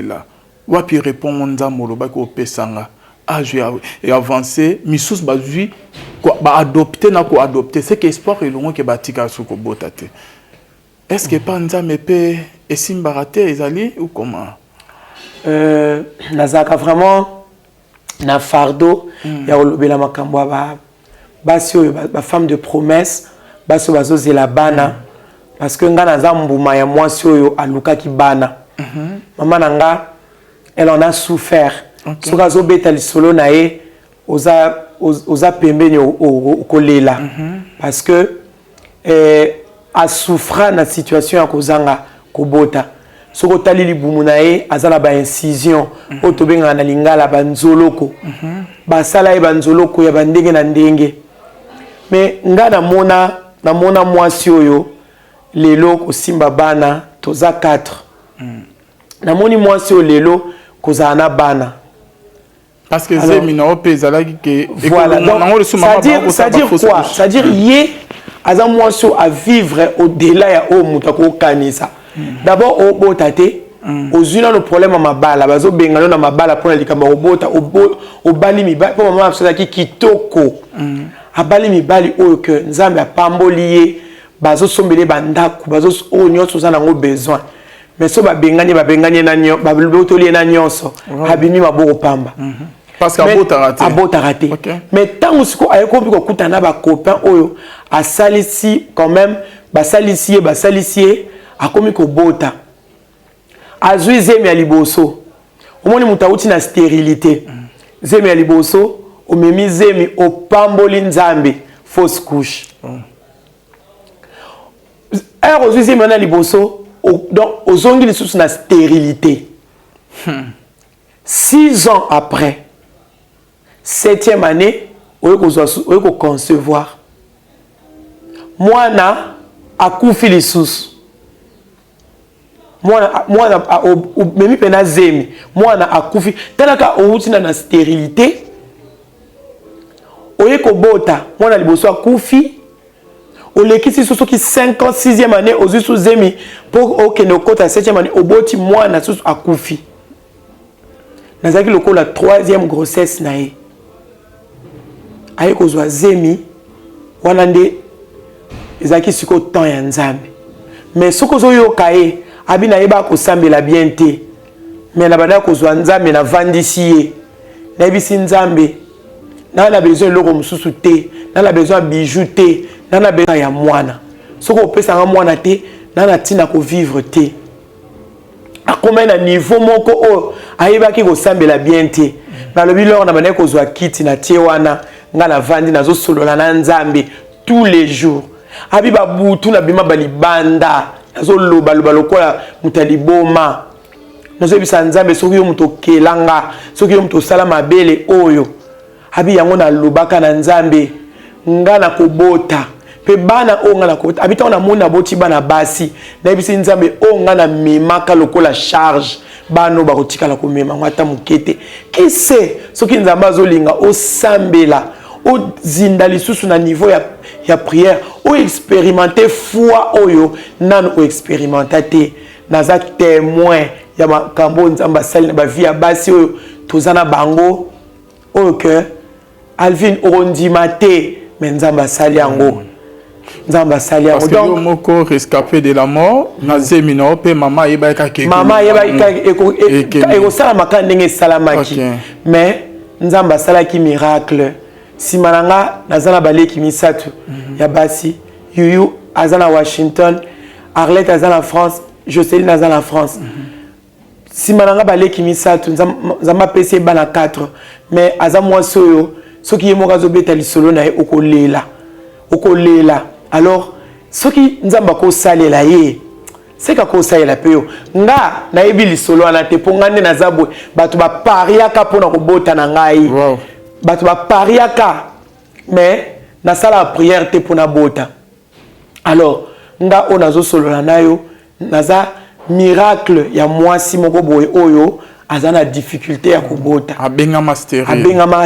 là. Wapi répond on zamolo ba ko pesanga. Âge et avancé, missus bazui ba adopter na ko adopter c'est que espoir et longo ke batika suko botate. Est-ce que pas nzambe pe esimbarate ezali ou comment nazaka vraiment na fardeau ya olobela makambo ba basi ba femme de promesse basi bazozela bana parce que nga naza mbuma ya mwasi oyo aluka ki bana maman nanga elle en a souffert. Soka zo beta lisolo na ye oza pembeni okolela parce que a souffra na situation ya kozanga kobota soko tali libumu na ye azala ba incision otobenga na lingala banzoloko basala ye banzoloko ya bandenge na ndenge mais nga na mona mwasi oyo lelo kosimba bana toza 4 na moni mwasi oyo lelo kozala na bana. Parce que c'est minao pezalaki que voilà c'est-à-dire quoi c'est-à-dire yé aza mwasio à vivre au-delà ya o mutako kanisa d'abord o botate ozuna le problème ma bala bazo bengano na mabala pona likamba obota obali mi ba po mama absolaki kitoko abali mi bali oyo que nzambe apambolié bazo sombele bandaku bazo o nyonso za nango besoin mais so ba benganye na nyo ba lobotoli na nyonso abimi maboko pamba. Parce qu'à raté. Mais tant que vous avez compris que vous avez copain oyo a salisi quand même ba salisier a commis ko bota a zui zemi ya liboso omoni mutauti na stérilité zemi ya liboso o memi zemi o pamboli nzambe fausse couche o zui zemi na liboso donc ozongi lisusu na stérilité 6 ans après 7e année, on peut concevoir. Moi, a koufi les sous. Moi, même pena zemi. Moi, a koufi. Talaka outi na stérilité. Oye ko bota. Moi, na liboso a koufi. O lekisi sous qui 56e année, aux sous zemi. Pour ok no kota 7e année, au boti moi na sous a koufi. Nazaki loko la 3e grossesse nae. Aye kozwa zemi wana nde ezaki siko temps ya nzambe mais ce que zo kae abina yeba ko sambela bien te mais na bana ko zwa nzambe na vandisiye na bisi nzambe na la besoin loko mususu te na la besoin bijou te na la besoin ya mwana ce que pesa nga mwana te na na tina ko vivre te akoma na niveau moko o ayeba ki ko sambela bien te na lobi loko na bana ko zwa kiti na tie wana nga na vandi na zo solola na nzambe tous les jours abiba butu na bima balibanda nazo loba lokola mutaliboma nazo bisa nzambe soki yo muto kelanga soki yo muto sala mabele oyo abi yango na lobaka na nzambe nga na kobota pe bana o nga na kobota abita na mona boti bana basi na bisi nzambe o nga na memaka lokola charge bano ba kotikala ko mema ngata mukete kise soki nzamba zolinga o sambela o zinda lisusu na niveau ya prière o expérimenter foi oyo nan o expérimenter naza témoin ya makambo nzamba sali na ba vie ya basi oyo tozana bango oyo que Alvin orondimate mais nzamba sali yango nzamba sali yango donc moko rescapé de la mort na zemino pe mama yeba ka ke mama yeba eko sala makanda ndenge salamaki mais nzamba sala ki miracle simananga nazana baleki misatu ya basi yuyu azana Washington Arlette azana France Jocelyne azana France simananga baleki misatu nzamba pese bana 4 mais azamwa soyo soki yemoka zobeta lisolo na ye okolela alors soki nzamba ko salela ye seka ko salela peo nga na yebi lisolo ana te pongane na zabwe batu ba pariaka pona ko bota na ngai batu ba pariaka mais na sala prière te pona bota alors nga onazo solo na yo naza miracle ya mwasi moko boye oyo azana difficulté ya kobota abengama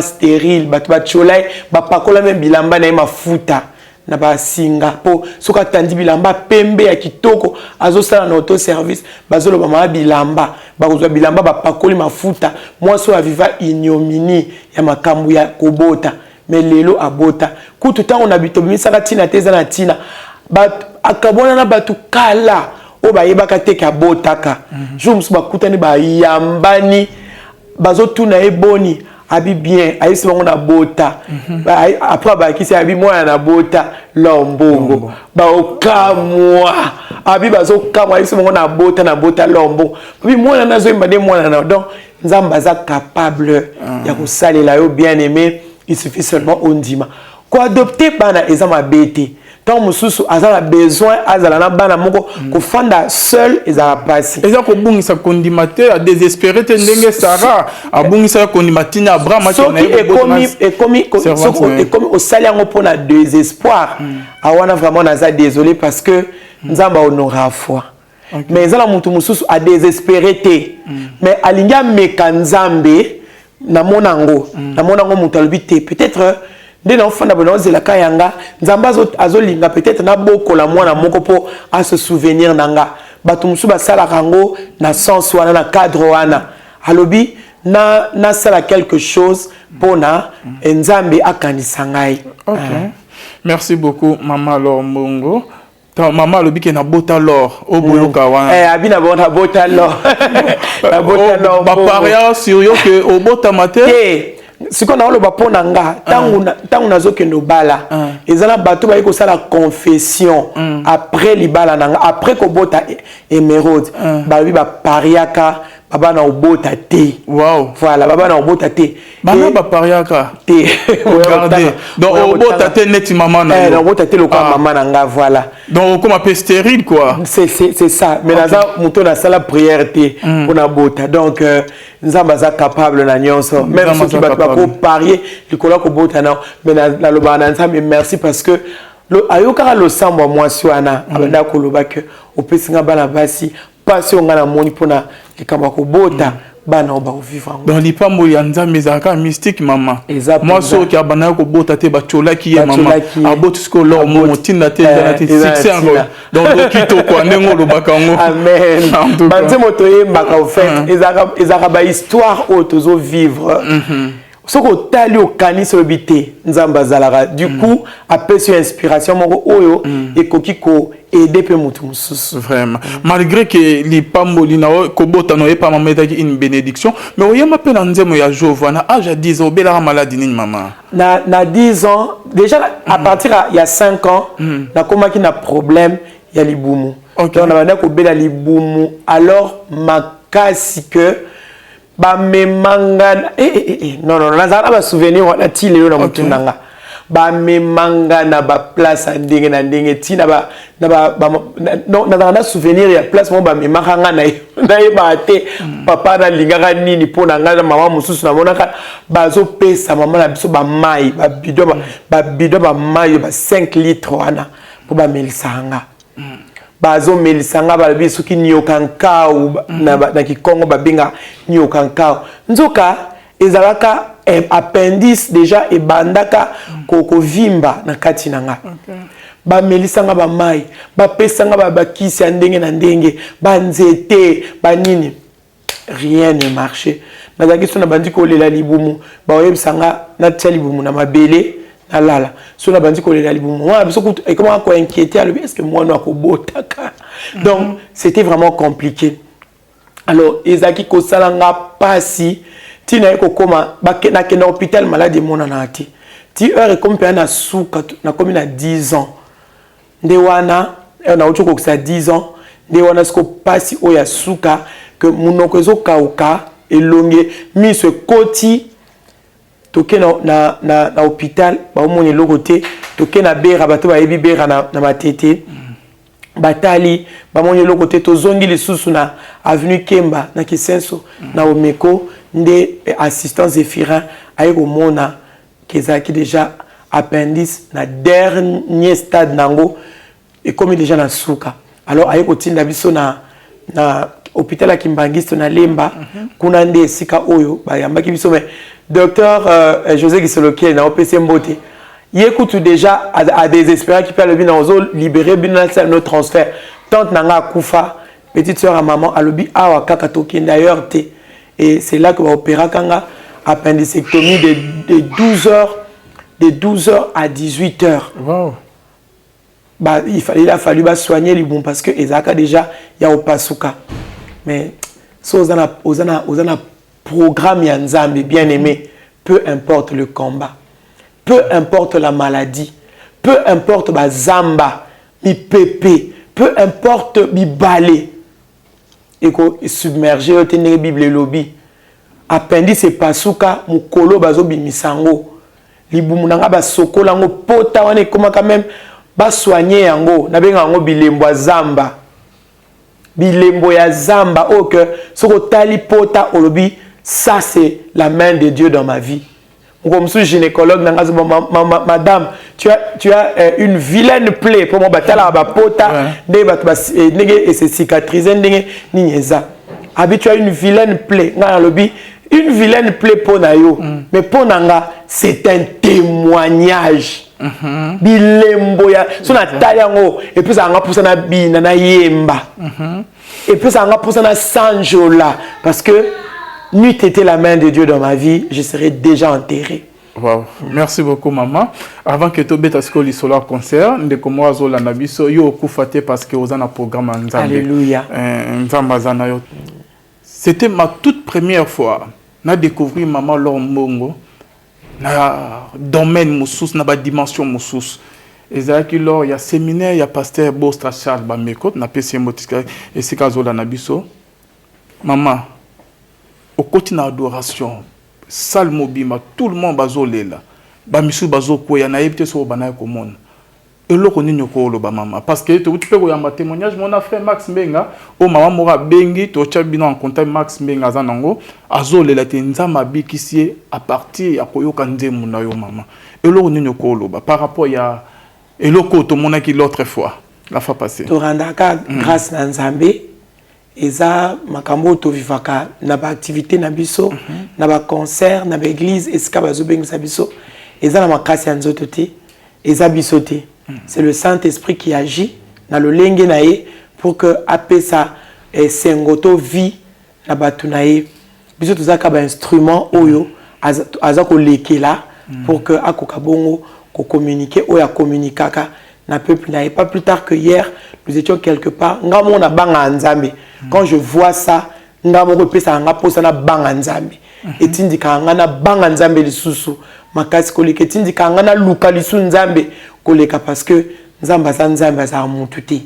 stérile batu ba cholai ba pakola même bilamba na mafuta na ba singa po soka tandi bilamba pembe ya kitoko azosala na auto service bazolo ba ma bilamba bakozwa bilamba ba pakoli mafuta mwasi wa viva ignomini ya makambu ya kobota mais lelo abota kutu tango na bito misaka tina teza na tina bat akabona na batu kala o ba yebaka te ka botaka jour ba kutani ba yambani bazotuna eboni abi bien ayisi bango na bota après ba kisi abi mwana na bota lombongo ba okamwa abi bazokamwa ayisi bango na bota lombongo abi mwana nazo mbade mwana na donc nzamba za capable ya kosalela yo bien aimé il suffit seulement ondima ko adopter bana ezama bete tant mususu azala besoin azala na bana moko ko fanda seul ezala passer eza ko bungisa kondimate a désespéré te ndenge Sarah a bungisa kondimate na Abraham et comme au salaire pour na désespoir awana vraiment naza désolé parce que nzamba honora foi mais ezala mutu mususu a désespéré te mais alinga mekanzambe na monango mutu albité peut-être dès l'enfant d'abord c'est la kayanga nzamba azolinga peut-être na boko la mwana moko po à se souvenir nanga batu musu ba sala kango na sens wana na cadre wana alobi na sala quelque chose pona nzambe akanisa ngai. OK. Merci beaucoup maman Lombongo. Ta maman lobi ke na bota lor o boyoka wana abina bona bota lor na bota lor ba paria sur yo que o bota maté siko na oloba pona nga tangu nazokendo bala ezala bato ba sala confession après libala nanga après ko bota émeraude ba bi ba pariaka baba na obota te voilà baba na obota te bana ba pariaka te regardez donc obota te net maman na na obota te lokwa maman nanga voilà donc comme un stérile quoi c'est ça mais naza muto na sala prière te pona bota donc nzamba za capable na nyonso même ceux qui battent ko parier likola ko bota na mais na loba na nzambe merci parce que ayoka lo sambo mwasi wana abanda ko loba que opesinga bana basi pasi on ngana moni pona likamba ko bota bana on ba vivre dans lipambo ya nzambe zaka mystique maman moi so ki abana ko bota te ba chola ki ye maman abotu sko lo mo tinda te na te succès encore donc okito ko ndengo lo bakango amen banze moto ye mbaka au fait ezaka ba histoire o tozo vivre ce que tali au cani sur le bité nzamba zalara du coup après sur inspiration moko oyo et kokiko aider pe mutu mususu vraiment malgré que li pamboli na kobota no pas maman une bénédiction mais oyema pe na nzemo ya Jovana âge à 10 ans bela maladie ni maman na 10 ans déjà à partir il y a 5 ans na koma ki na problème ya libumu donc on a ko bela libumu alors makasi que ba me mangana non nazala ba souvenir wana ti lelo na mutu nanga ba me mangana ba place ndenge na ndenge ti na ba non na souvenir ya place mo ba me mangana na ba te papa na lingaka nini pona nga mama mususu na monaka bazo pesa mama na biso ba mai ba bidon ba mai ba 5 litres wana po ba melisanga bazo melisanga balobi soki nyokankao na kikongo babinga nyokankao nzoka ezalaka appendice déjà ebandaka koko vimba na kati nanga ba melisanga ba mai ba pesanga ba bakisi ya ndenge na ndenge ba nzete ba nini rien ne marchait nazaki so na bandi ko lela libumu ba oyebisanga na tia libumu na mabele na lala so na bandi ko lela libumu moi biso et comment ko inquiéter alors est-ce que moi no akobotaka donc c'était vraiment compliqué alors ezaki ko salanga pasi tina eko koma na kena hôpital malade mona na ati ti heure comme pe na suka na komi na 10 ans nde wana na ochoko ko sa 10 ans nde wana sko pasi oya suka que munoko ezo kauka elonge miso koti toke na hôpital ba omoni lokote toke na bera bato ba yebi bera na matete batali ba moni lokote to zongi lisusu na avenue Kemba na Kisenso na Omeko nde assistant Zéphirin ayeko mona kezaki déjà appendice na dernier stade nango et comme déjà na suka alors ayeko tinda biso na hôpital ya Kimbangiste na Lemba kuna nde sika oyo ba yambaki biso mais docteur José Gisolokiel na OPC Mbote yekutu déjà à désespérer qui peut le bien ozo libérer bien notre transfert tante nanga kufa petite sœur à maman alobi awa kaka toki d'ailleurs té et c'est là que va opérer kanga appendicectomie de 12 heures à 18 heures. Wow. Bah il a fallu soigner les bons parce que ezaka déjà ya opasuka mais so ozana programme ya nzambe bien aimé peu importe le combat peu importe la maladie peu importe ba zamba mi pépé peu importe mi balé et ko submerger au tenir bible lobby appendice pasuka mukolo bazo bimisango libumu nanga ba sokola ngo pota wana koma quand même ba soigner yango na benga ngo bilembo ya zamba o que soko tali pota olobi ça c'est la main de Dieu dans ma vie. Comme je suis gynécologue, madame, tu as une vilaine plaie pour mon batala ba pota et c'est cicatrisé Abi tu as une vilaine plaie, une vilaine plaie pour nayo, mais pour nanga c'est un témoignage. Bilembo ya so na tayango et puis ça nga poussa na bina na yemba. Et puis ça nga poussa na sanjola parce que n'eût été la main de Dieu dans ma vie, je serais déjà enterré. Wow. Merci beaucoup, maman. Avant que tu bêtes ce solar concert, de comment azola nabiso yo kufate parce que vous avez un programme en Zambie. Alléluia. C'était ma toute première fois. Na découvert maman Laure Mbongo. Na domaine moussous, na ba dimension moussous. Et ça qui lors il y a séminaire, il y a pasteur Bostra Charles Bamekot, na PC Motika et c'est kazola nabiso. Maman au côté de l'adoration, salmo bima, tout le monde bazolé là. Bamisu bazo koya na yebite so bana ko mon. Et lo ko ninyo ko lo ba mama parce que tu peux koyamba témoignage mon frère Max Mbenga o mama mora bengi to chabina en contact Max Mbenga zanango azolé la tenzama bikisi à partir ya koyoka nzemu na yo mama. Et lo ko ninyo ko lo ba par rapport ya et lo ko to mona ki l'autre fois la fois passée. To randaka grâce na Nzambe. Eza makambo to vivaka na ba activité na biso na ba concert na ba église esika bazo bengisa biso eza na makasi ya nzoto te eza biso te c'est le Saint-Esprit qui agit na lolenge na ye pour que apesa sengoto vie na batu na ye biso tozaka ba instrument oyo aza ko lekela pour que akoka bongo ko communiquer ou ya communiquer na peuple na. Et pas plus tard que hier, nous étions quelque part ngamo na banga nzambe. Quand je vois ça, ngamo ko pesa nga posa na banga nzambe. Etindika nga na banga nzambe lisusu makasi koleka, etindika nga na luka lisu nzambe koleka, parce que nzamba za nzambe za mutu te.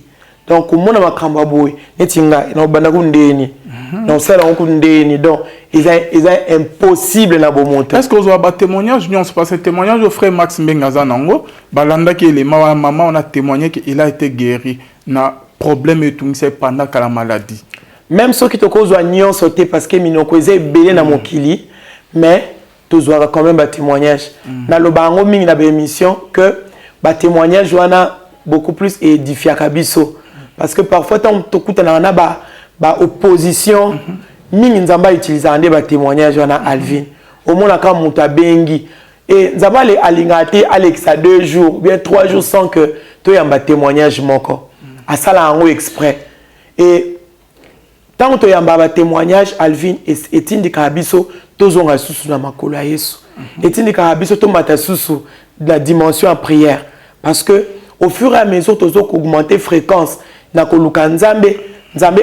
Donc mona makamba boy netinga na banda kundeni na sala kundeni, donc ils est impossible na bo monter. Est-ce que vous avez un témoignage? Non, c'est pas ce témoignage de frère Max Mbengaza nango balanda ki les maman on a témoigné qu'il a été guéri na problème et tout c'est pendant la maladie. Même ceux qui te causent nion sauter parce que minoko eza belé na mokili, mais tous doivent quand même un témoignage. Na lo bango mingi na émission que ba témoignage wana beaucoup plus édifié kabiso, parce que parfois tant tokuta na ba opposition mingi nzamba utiliser ande ba témoignage wana Alvin au moins quand muta bengi et nzamba le alingate Alexa 2 jours bien 3 jours sans que to yamba témoignage moko à ça là en exprès. Et tant que yamba ba témoignage Alvin etindika biso tozonga susu na makolo ya Yesu, etindika biso to mata susu de la dimension en prière, parce que au fur et à mesure tozo augmenter fréquence na koluka nzambe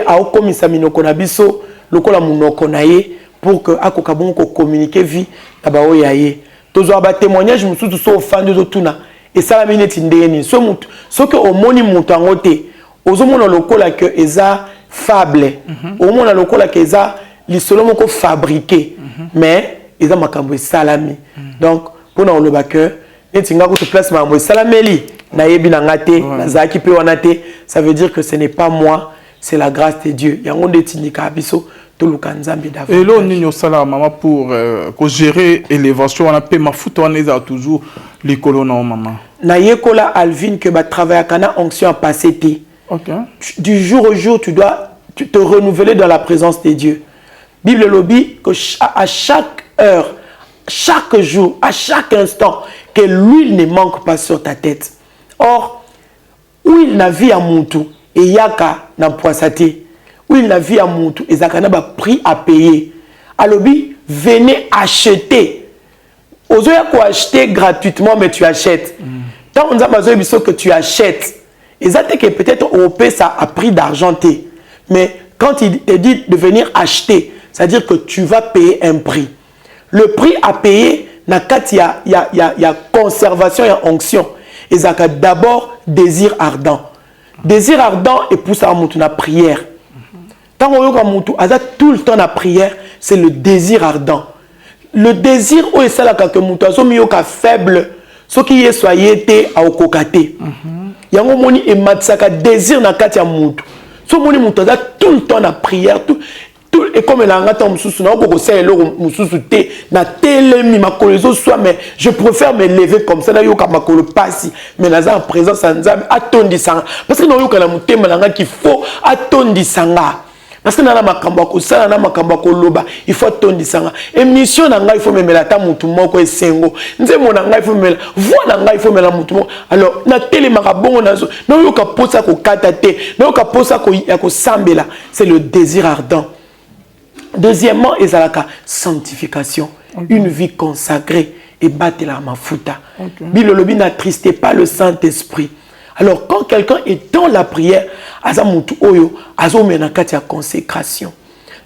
a okomisa minoko na biso lokola munoko na ye pour que akoka bon ko communiquer vie na ba oyaye tozo ba témoignage mususu so fandi zo tuna et ça la minute ndeni so mutu so que au moni mutu angote ozo mona lokola que eza fable au mona lokola que eza lisolo moko fabriqué mais eza makambo salami. Donc pour na loba que netinga ko to place makambo salameli na yebi na ngate na zaki pe wanate, ça veut dire que ce n'est pas moi, c'est la grâce de Dieu. Yango ndetindika biso to lukanzambe davantage. Et là on sala maman pour gérer élévation on a payé ma foot on est toujours les colonnes maman. Na yekola Alvin que ba travailler kana onction passé té. OK. Du jour au jour tu dois te renouveler dans la présence de Dieu. Bible lobby que à chaque heure, chaque jour, à chaque instant que l'huile ne manque pas sur ta tête. Or, huile na vie à Moutou et yaka na poissate. Huile na vie à Moutou et zakana ba prix à payer. Alobi, venez acheter. Ozoya ko acheter gratuitement, mais tu achètes. Tant on a besoin que tu achètes. Et ça que peut-être on paie ça à prix d'argenté. Mais quand il te dit de venir acheter, c'est-à-dire que tu vas payer un prix. Le prix à payer, il y a conservation et onction. Et ça d'abord désir ardent. Désir ardent et pousse à la prière. Tant qu'on a tout le temps la prière, c'est le désir ardent. Le désir où est ça que moutou a faible, ce qui est soyé à okokate. Yango moni et matsaka désir na katia moutou. Ce moni moutou a tout le temps la prière, tout et comme elle a un temps mususu na ko sait le mususu té na telemi makolezo soit, mais je préfère me lever comme ça na yoka makolo pasi mais na en présence nzambe atondi sanga parce que na yoka na mutema nanga qu'il faut atondi sanga parce que na makambo ko sala na makambo ko loba il faut atondi sanga émission na nga il faut memela ta mutu moko esengo nzemo na nga il faut memela voix na nga il faut memela mutu moko. Alors na telema ka bongo nazo na yoka posa ko kata te na yoka posa ko ya ko sambela, c'est le désir ardent. Deuxièmement, il y a la sanctification, une vie consacrée et battre la mafuta. Bible lobi n'attristez pas le Saint-Esprit. Alors quand quelqu'un est dans la prière, azamutu oyo azomena katia consécration.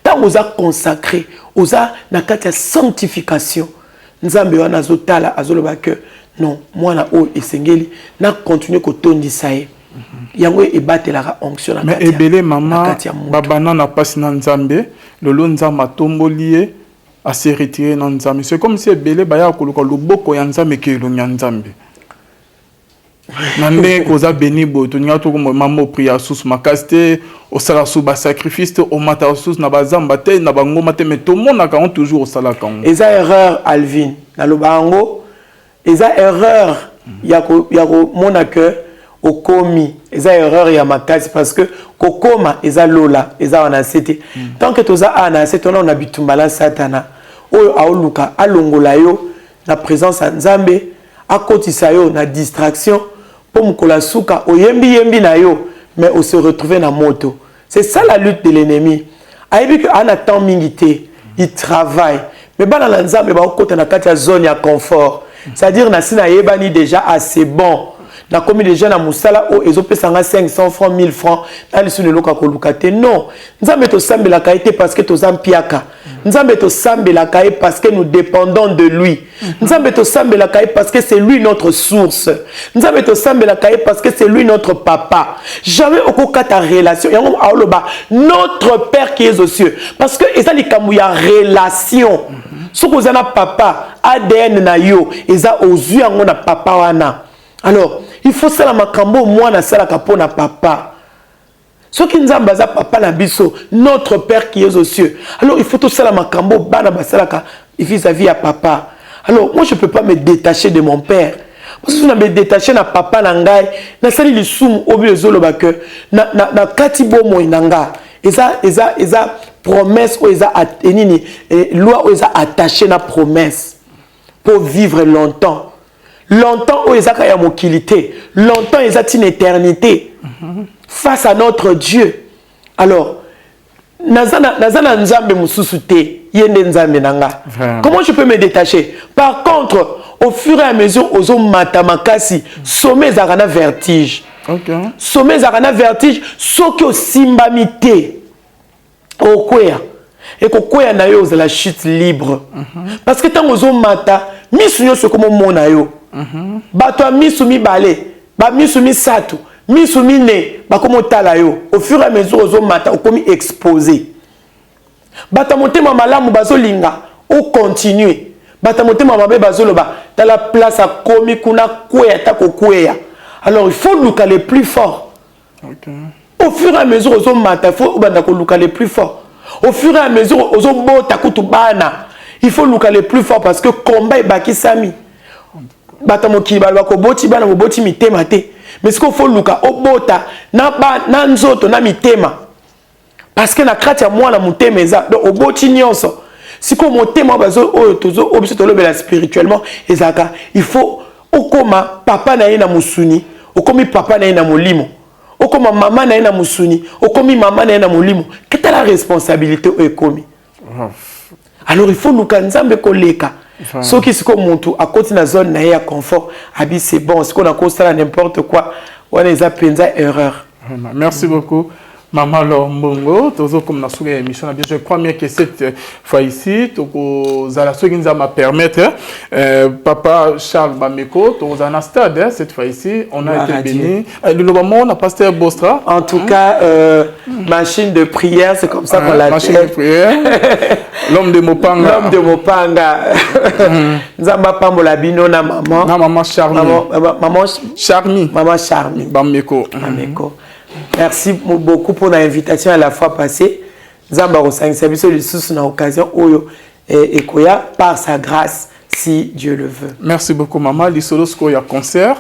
Tant oza consacré, oza nakatia sanctification. Nzambe wana azotala azoloba que non, moi na o esengeli na continuer ko tondisa ye. Yango e battre la onction na katia. Mais ebele maman babana na pasi na Nzambe. Le nzamba tombolié à se retirer dans nzambe. C'est comme si ebele baya koluka loboko ya nzambe ke lo nzambe. Nande koza beni boto nya to ko mamo priya sous makaste au sala sous ba sacrifice au mata sous na bazamba te na bango mate mais tout monde a toujours au sala kan. Eza erreur Alvin na lo bango eza erreur ya ko mona que au komi eza erreur ya makasi parce que kokoma eza lola eza wana sete tant que toza ana sete on a bitumbala satana oyo aoluka alongola yo na présence ya nzambe akotisa yo na distraction pour mukola suka oyembi na yo mais on se retrouver na moto. C'est ça la lutte de l'ennemi. Ayebi que ana temps mingité il travaille mais bana la nzambe ba okota na kati ya zone ya confort. C'est-à-dire na sina yebani déjà assez bon. Na commis déjà na musala o ezopesanga 500 francs 1000 francs na lisu loka ko lukate. Non, nzambe to sambela kaite parce que to zampiaka. Nzambe to sambela kaite parce que nous dépendons de lui. Nzambe to sambela kaite parce que c'est lui notre source. Nzambe to sambela kaite parce que c'est lui notre papa. Jamais okoka ta relation. Yango aoloba notre père qui est aux cieux parce que ezali kamuya relation. Soko zana papa ADN na yo eza ozu yango na papa wana. Alors, il faut ça la makambo moi na sala kapona papa. Ce qui nous a basé papa na biso, notre père qui est aux cieux. Alors, il faut tout ça la makambo bana basala ka vis-à-vis à papa. Alors, moi je peux pas me détacher de mon père. Parce que je me détacher na papa na ngai, na sali li soum obi ezolo ba que na katibo mo inanga. Eza promesse ou eza nini loi ou eza attaché na promesse pour vivre longtemps. Longtemps où ezaka ya mokilité, longtemps ezati une éternité face à notre Dieu. Alors, nazana nzambe mususu te, yende nzambe nanga. Comment je peux me détacher? Par contre, au fur et à mesure ozo matamakasi, sommet zakana vertige. Okay. Sommet zakana vertige, soki o simbamite. Okoya. Et kokoya na yo la chute libre. Parce que tant ozo mata, misunyo se comme mona yo. Bato misumi bale, ba misumi satu, misumi ne, ba komo tala yo. Au fur et à mesure ozo mata, o komi exposé. Bata motema malamu bazo linga, o continuer. Bata motema mabe bazo loba, ta la place a komi kuna kweya ta ko kweya. Alors il faut luka le plus fort. Okay. Au fur et à mesure ozo mata, il faut banda ko luka le plus fort. Au fur et à mesure ozo bota kutu bana, il faut luka le plus fort parce que combat est baki sami. Batamoki balwa boti bana moboti mitema te mais ce qu'il faut luka obota na nzoto na mitema parce que na kati ya mwana mutema eza donc oboti nyonso siko motema bazo oyo tozo obiso tolobela spirituellement ezaka il faut okoma papa na ye na musuni okomi papa na ye na molimo okoma mama na ye na musuni okomi mama na ye na molimo quelle est la responsabilité okomi alors il faut luka nzambe koleka. Ce qui est comme montou à côté de la zone na confort, abi c'est bon, ce qu'on a constaté n'importe quoi, on les a pensa erreur. Merci beaucoup. Maman Lombongo, toujours comme dans la émission, je crois bien que cette fois ici, ce qui nous va permettre, Papa Charles Bameko, dans un stade, cette fois ici, on a été béni. Le moment, on a pasteur Bostra. En tout cas, machine de prière, c'est comme ça qu'on l'a dit. Machine de prière. L'homme de Mopanga. L'homme de Mopanga. Nzamba Pambola Bino na maman. Na maman Charmi. Maman Charmi. Maman Charmi. Bameko. Bameko. Merci beaucoup pour l'invitation à la fois passée. Nzamba Rosang Sabiso le sous na occasion oyo et koya par sa grâce si Dieu le veut. Merci beaucoup maman. Lisolosko ya concert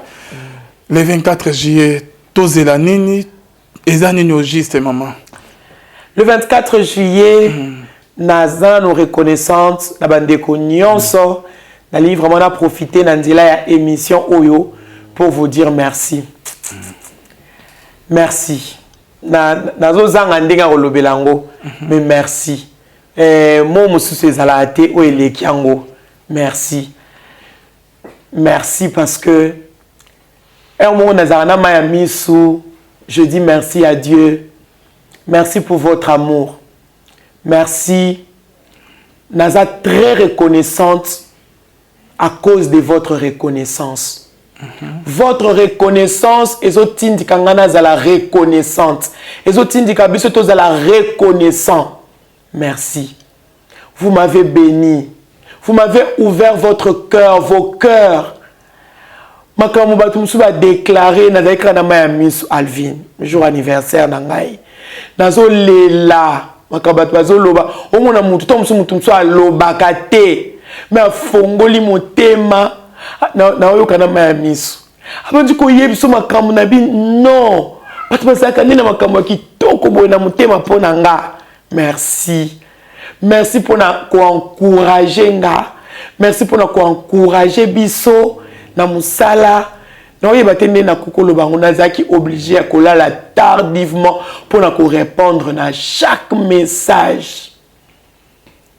le 24 juillet tozela nini ezanini au juste maman. Le 24 juillet naza nos reconnaissantes na bandeko nyonso na livre vraiment profiter na nzela ya émission oyo pour vous dire merci. Merci. Nazo zanga ndenga kolobelango mais merci. Mo mususu ezala ate o eleki yango. Merci. Merci parce que un moment nazana maya misu, je dis merci à Dieu. Merci pour votre amour. Merci. Naza très reconnaissante à cause de votre reconnaissance. Votre reconnaissance, ezotindi kangana za la reconnaissante. Ezotindi kabiso to za la reconnaissant. Merci. Vous m'avez béni. Vous m'avez ouvert votre cœur, vos cœurs. Makamu batumsu ba déclarer na dekra na maya misu Alvin, jour anniversaire na ngai. Nazo lela. Makabatu bazo loba. Omona mutu to mutu aloba kate. Mais fongoli motema. Na oyo kana maya misu abandi ko yebiso makambo na bi non batu basaka nina makambo kitoko boye na mutema pona nga. Merci. Merci pour ko encourager nga. Merci pour ko encourager biso na musala na oyeba tende na kokolo bango nazaki obligé à kolala tardivement pour na ko répondre na chaque message.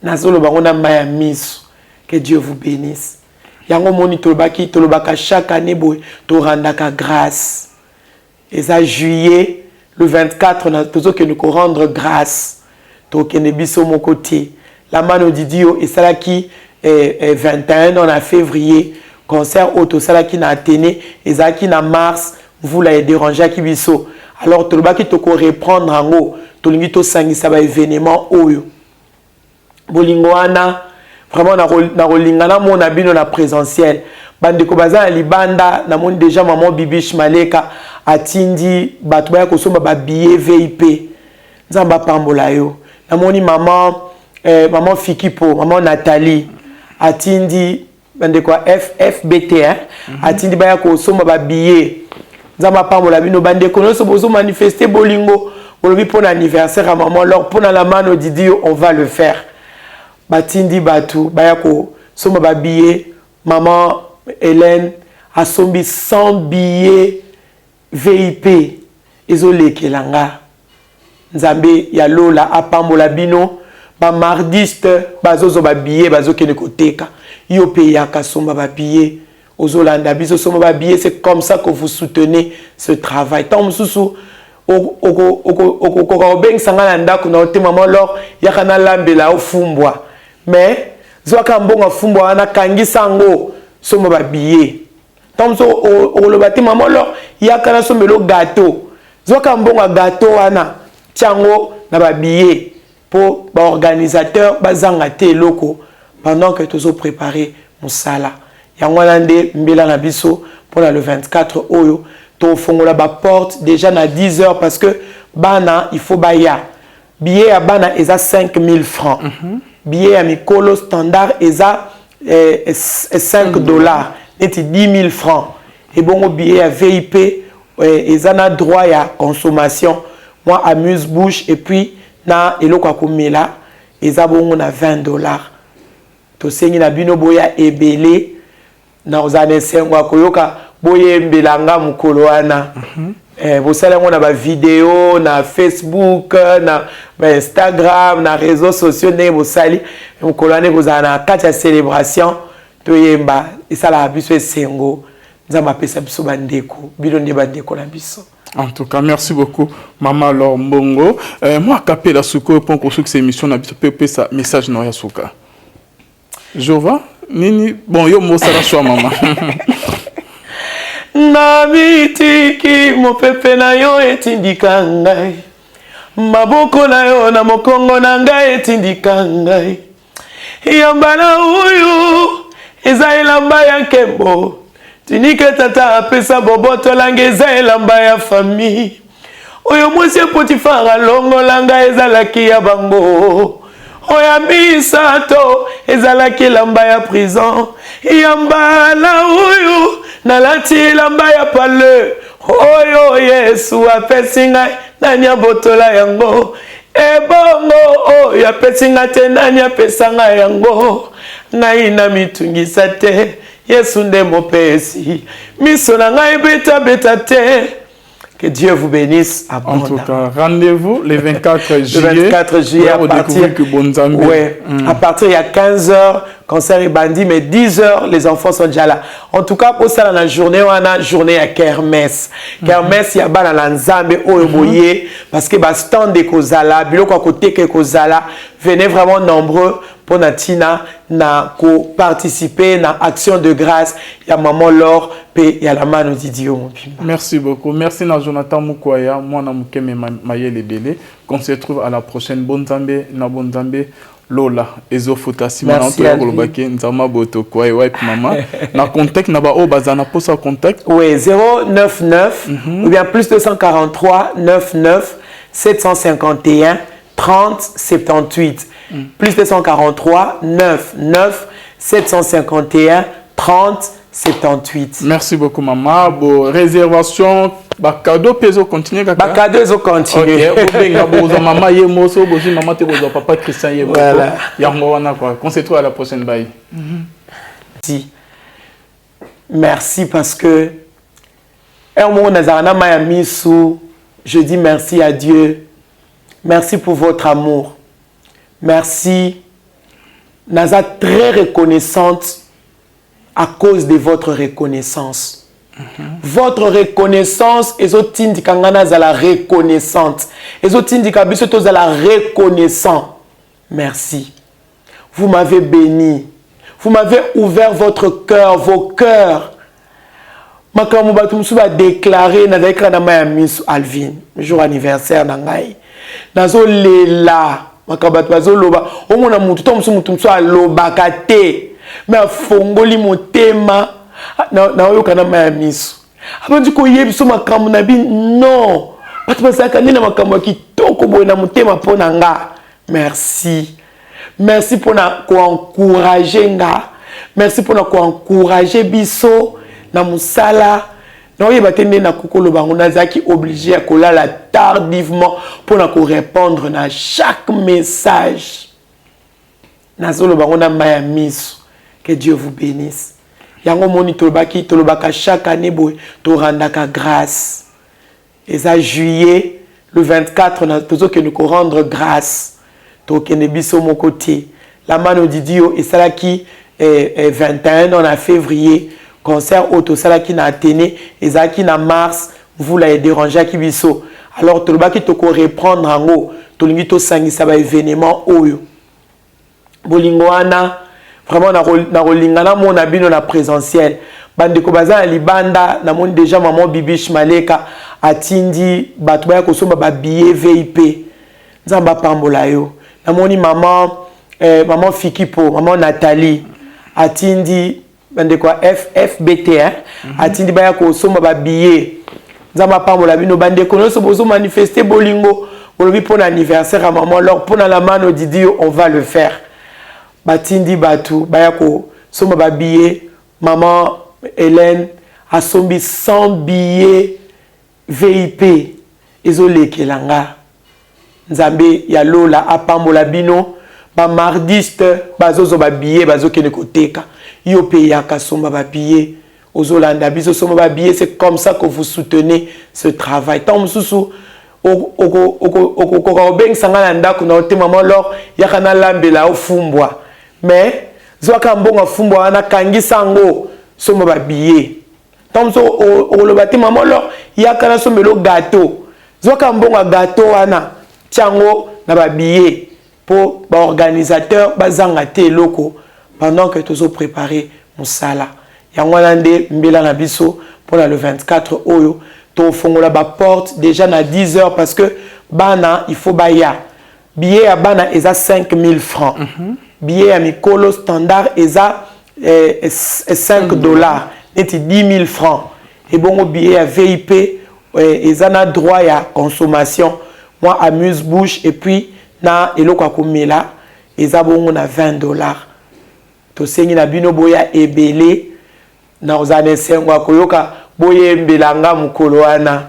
nazolo bangona maya miso. Que Dieu vous bénisse. Yango moni tolobaka chaque année boy to randaka grâce. Et ça juillet le 24 on a toujours que nous rendre grâce. To kene biso mon côté. La mano didio et ça qui 21 en février concert auto ça qui na Athénée et ça qui na mars vous la déranger qui biso. Alors tolobaki to ko reprendre ngo to lingi to sangisa ba événement oyo. Bolingwana vraiment na rolingana mon abino na présentiel bandeko baza libanda na mon déjà maman Bibish Maleka atindi batu ba kosomba ba billet VIP nzamba pambola yo na moni maman maman Fikipo maman Nathalie atindi bandeko FBT atindi ba kosomba ba billet nzamba pambola bino bandeko no bozo manifester bolingo bolobi pour l'anniversaire à maman alors pour la mano Didio on va le faire. Batindi batu bayako soma ba billet maman Hélène a sombi 100 billets VIP ezole kelanga nzambe ya lola apambola bino ba mardiste bazozo ba billet bazokene koteka yo pe yaka soma ba billet ozolanda biso soma ba billet c'est comme ça que vous soutenez ce travail tant mususu oko beng sangana ndako na otema maman lor yakana lambela ofumbwa. Mais zoaka mbonga fumbo ana kangi sango somo ba billet tant so o lo bati maman lo yakana somelo gâteau zoaka mbonga gâteau ana tiango na ba billet pour ba organisateur bazanga te loko pendant que tozo préparer musala yango nande mbela na biso pour le 24 oyo to fongola ba porte déjà na 10h parce que bana il faut baya billet à bana eza 5000 francs. Billet à Mikolo standard eza $5 neti 10 000 francs et bon billet à VIP eza na droit à consommation moi amuse-bouche et puis na eloko akomela eza bongo na $20 to sengi na bino boya ebele na ozane sengo akoyoka boye mbelanga mukolo wana. Vous savez, on a des vidéos, na Facebook, na Instagram, na réseaux sociaux, vous savez, vous avez une célébration, et ça la biso sengo, nous avons appelé ça biso bandeko, bidon de bandeko na biso. En tout cas, merci beaucoup, Maman Laure Mbongo. Moi, capé la souko pour que cette émission na biso peut ça message no ya souka. Jova, nini, bon yo mo sala choix maman. Na mitiki mopepe na yo etindika ngai maboko na yo na mokongo na ngai etindika ngai yamba na uyu eza elamba ya nkembo tinike tata apesa boboto langa eza elamba ya famille oyo mwasi Potifara longola ngai ezalaki ya bango oya misato ezalaki elamba ya prison yamba na uyu nalati lamba ya pale oyo Yesu apesi ngai nani abotola yango ebongo oyo apesi ngai te nani apesa ngai yango ngai na mitungisa te Yesu nde mopesi miso na ngai beta te. Que Dieu vous bénisse abondamment. En tout cas, rendez-vous le 24 juillet. Le 24 juillet à partir il y a 15h, concert est bandit, mais 10h, les enfants sont déjà là. En tout cas, pour ça, dans la journée, on a une journée à Kermesse. Kermesse, il y a dans la Nzambe, Oyoboye, parce que le stand de Kozala, biloko à côté que Kozala, venez vraiment nombreux pour Natina, na participer à action de grâce. Il y a Maman Laure, et il y a la mano Didio. Merci beaucoup. Merci à Jonathan Mukwaya, moi na Mukeme Mayele Bele. Qu'on se retrouve à la prochaine. Bonne Zambé, na bonne Zambé. Lola, Ezofuta Simon, Nzama Boto, quoi, ouais, maman. Na contact, na ba o bazana pour sa contact. Oui, 099 ou bien plus 243 99 751 30 78. Plus 243 99 751 30 78. Merci beaucoup, maman. Bon, réservation, cadeau, peso continue. Cadeau, peso continue. Ok, maman, yemoso, maman, te bozo, papa Christian, yemoso. Voilà. Yamwana, quoi. On se retrouve à la prochaine baille. Merci. Merci parce que, je dis merci à Dieu. Merci pour votre amour. Merci naza très reconnaissante à cause de votre reconnaissance. Votre reconnaissance ezotindika nga nazala reconnaissante. Ezotindika biso tozala reconnaissant. Merci. Vous m'avez béni. Vous m'avez ouvert votre cœur, vos cœurs. Makambo batu musu ba déclarer na dekra na maya misu Alvin, jour anniversaire na ngai. Nazo lela, makambo batu bazo loba, omona mutu to musu aloba kate. Mais fongoli motema na oyoka na maya misu. Abandi ko yebiso makambo na bi non. Batu basaka nina makambo kitoko boye na motema pona nga. Merci. Merci pour encourager nga. Merci pour encourager biso na musala. Na oye batende na kokolo bango nazaki obligé à kolala tardivement pour répondre na chaque message. Nazolo bango na maya misu. Que Dieu vous bénisse. Yango moni tolobaka chaque année boy to randaka grâce. Et ça juillet le 24 na tozo que nous rendre grâce. Tokene biso mon côté. La mano didio et salaki 21 en février concert auto salaki na Athénée et zaki na mars vous l'avez dérangé ki biso. Alors tolobaki toko reprendre ango tolingi to sangisa ba événement oyo. Bolingwana vraiment na rolingana mona bino na présentiel. Bande ko baza libanda na mon déjà maman Bibish Maleka atindi batu ba ko somba ba billet VIP. Nzamba pambola yo. Namoni maman Fikipo, maman Nathalie, atindi bande quoi FBT atindi baya ko soma ba billet. Nzamba pambola bino bande ko so bozo manifester bolingo, bolobi pour l'anniversaire à maman leur pour la mano Didio on va le faire. Batindi batu baya ko soma ba billet, maman Hélène a sombi 100 billets VIP. Ezole kelanga. Nzambe ya lola apambola bino ba mardiste bazozo ba billet bazo kene koteka yo peya kasomba ba billet ozolanda biso somba ba billet. C'est comme ça que vous soutenez ce travail. Tant mususu oko beng sangana ndako na otema maman yakana lambela ofumbwa mais zwaka mbonga fumbwa na kangisa ngo somba ba billet. Tant mususu oloba te maman yakana sombelo gâteau zwaka mbonga gâteau ana tiango na ba billet pour ba organisateur bazanga te loko pendant que tous préparer musala yango nande mbela na biso pour le 24 oyo to fongola ba porte déjà na 10 heures parce que bana il faut baya billet ya bana eza 5000 francs billet ya mikolo standard eza 5 dollars neti 10 000 francs et bon billet ya VIP eza na droit ya consommation. Moi, amuse-bouche et puis, na eloko akomela, eza bongo na 20 dollars. To sengi na bino boya ebele, na ozane sengwa koyoka boye mbelanga mukolo wana.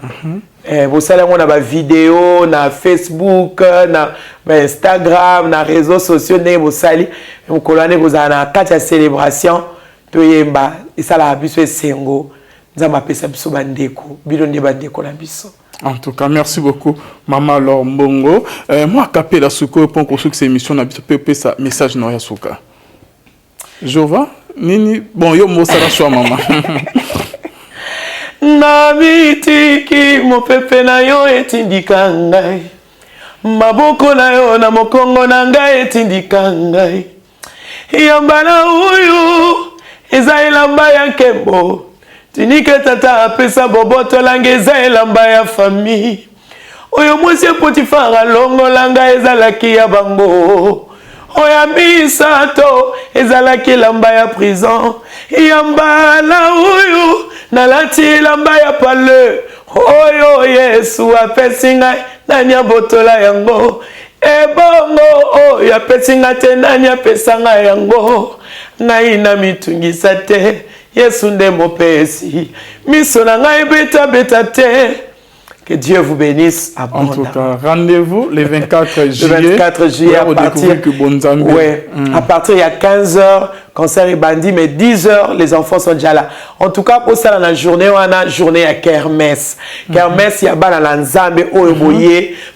Bosala ngo na ba vidéo, na Facebook, na Instagram, na réseaux sociaux, ne bosali, mukolo wana bozana kati ya célébration, to yemba, esala biso sengo, nzamba pesa biso bandeko, bino ne bandeko na biso. En tout cas, merci beaucoup, Maman Laure Mbongo. Moi, capé la souko pour qu'on cette émission n'a pas ça message non yasuka. Jova, nini bon yo mo sala choix maman. Na mitiki mo pepe na yo etindika ngai. Maboko na yo na mokongo na ngai etindika ngai. Yambana uyu eza elamba ya nkembo. Tinike tata apesa boboto lange eza elamba ya famille. Oyo mwasi Potifara longo langa ezalaki ya bango. Oya misato ezalaki elamba ya prison. Yambala uyu nalati elamba ya pale. Oyo Yesu apesi ngai nani abotola yango. Ebongo oyo apesi ngai te nani apesa ngai yango. Ngai na mitungisa te. Yesu nde mopesi. Miso na ngai beta beta te. Que Dieu vous bénisse abondamment. En tout cas, rendez-vous le 24 juillet. Le 24 juillet à partir, ouais, à partir il y a 15h, concert est bandit, mais 10h, les enfants sont déjà là. En tout cas, pour ça, dans la journée, on a une journée à Kermesse. Kermesse, il y a pas dans l'ensemble,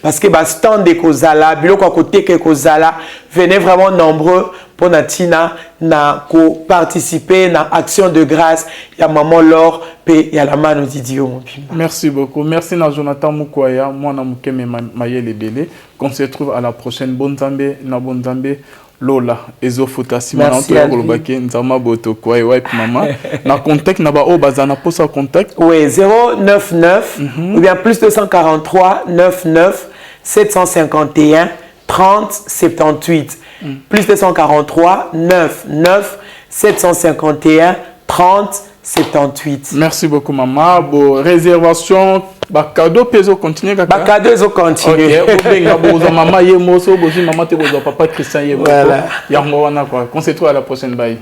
parce que stand de Kozala, biloko à côté que Kozala, venez vraiment nombreux. pour Natina na ko participer na action de grâce ya maman Laure pe ya la mano Didio. Merci beaucoup. Merci na Jonathan Mukwaya, moi na mukeme mayele belé. Qu'on se retrouve à la prochaine. Bonzambe na Bonzambe Lola ezofuta simana to kolobaki nzama boto kwa wipe mama na contact na ba o bazana posa contact. Oui, 099 ou bien plus 243 99 751 30 78. Plus 243 99 751 30 78. Merci beaucoup maman. Bon réservation ba cadeau peso continuer kaka. Ba cadeau zo continuer. OK, benga bozo maman yemoso bozi maman te bozo papa Christian yemoso. Voilà. Yango wana quoi. On se retrouve à la prochaine bye.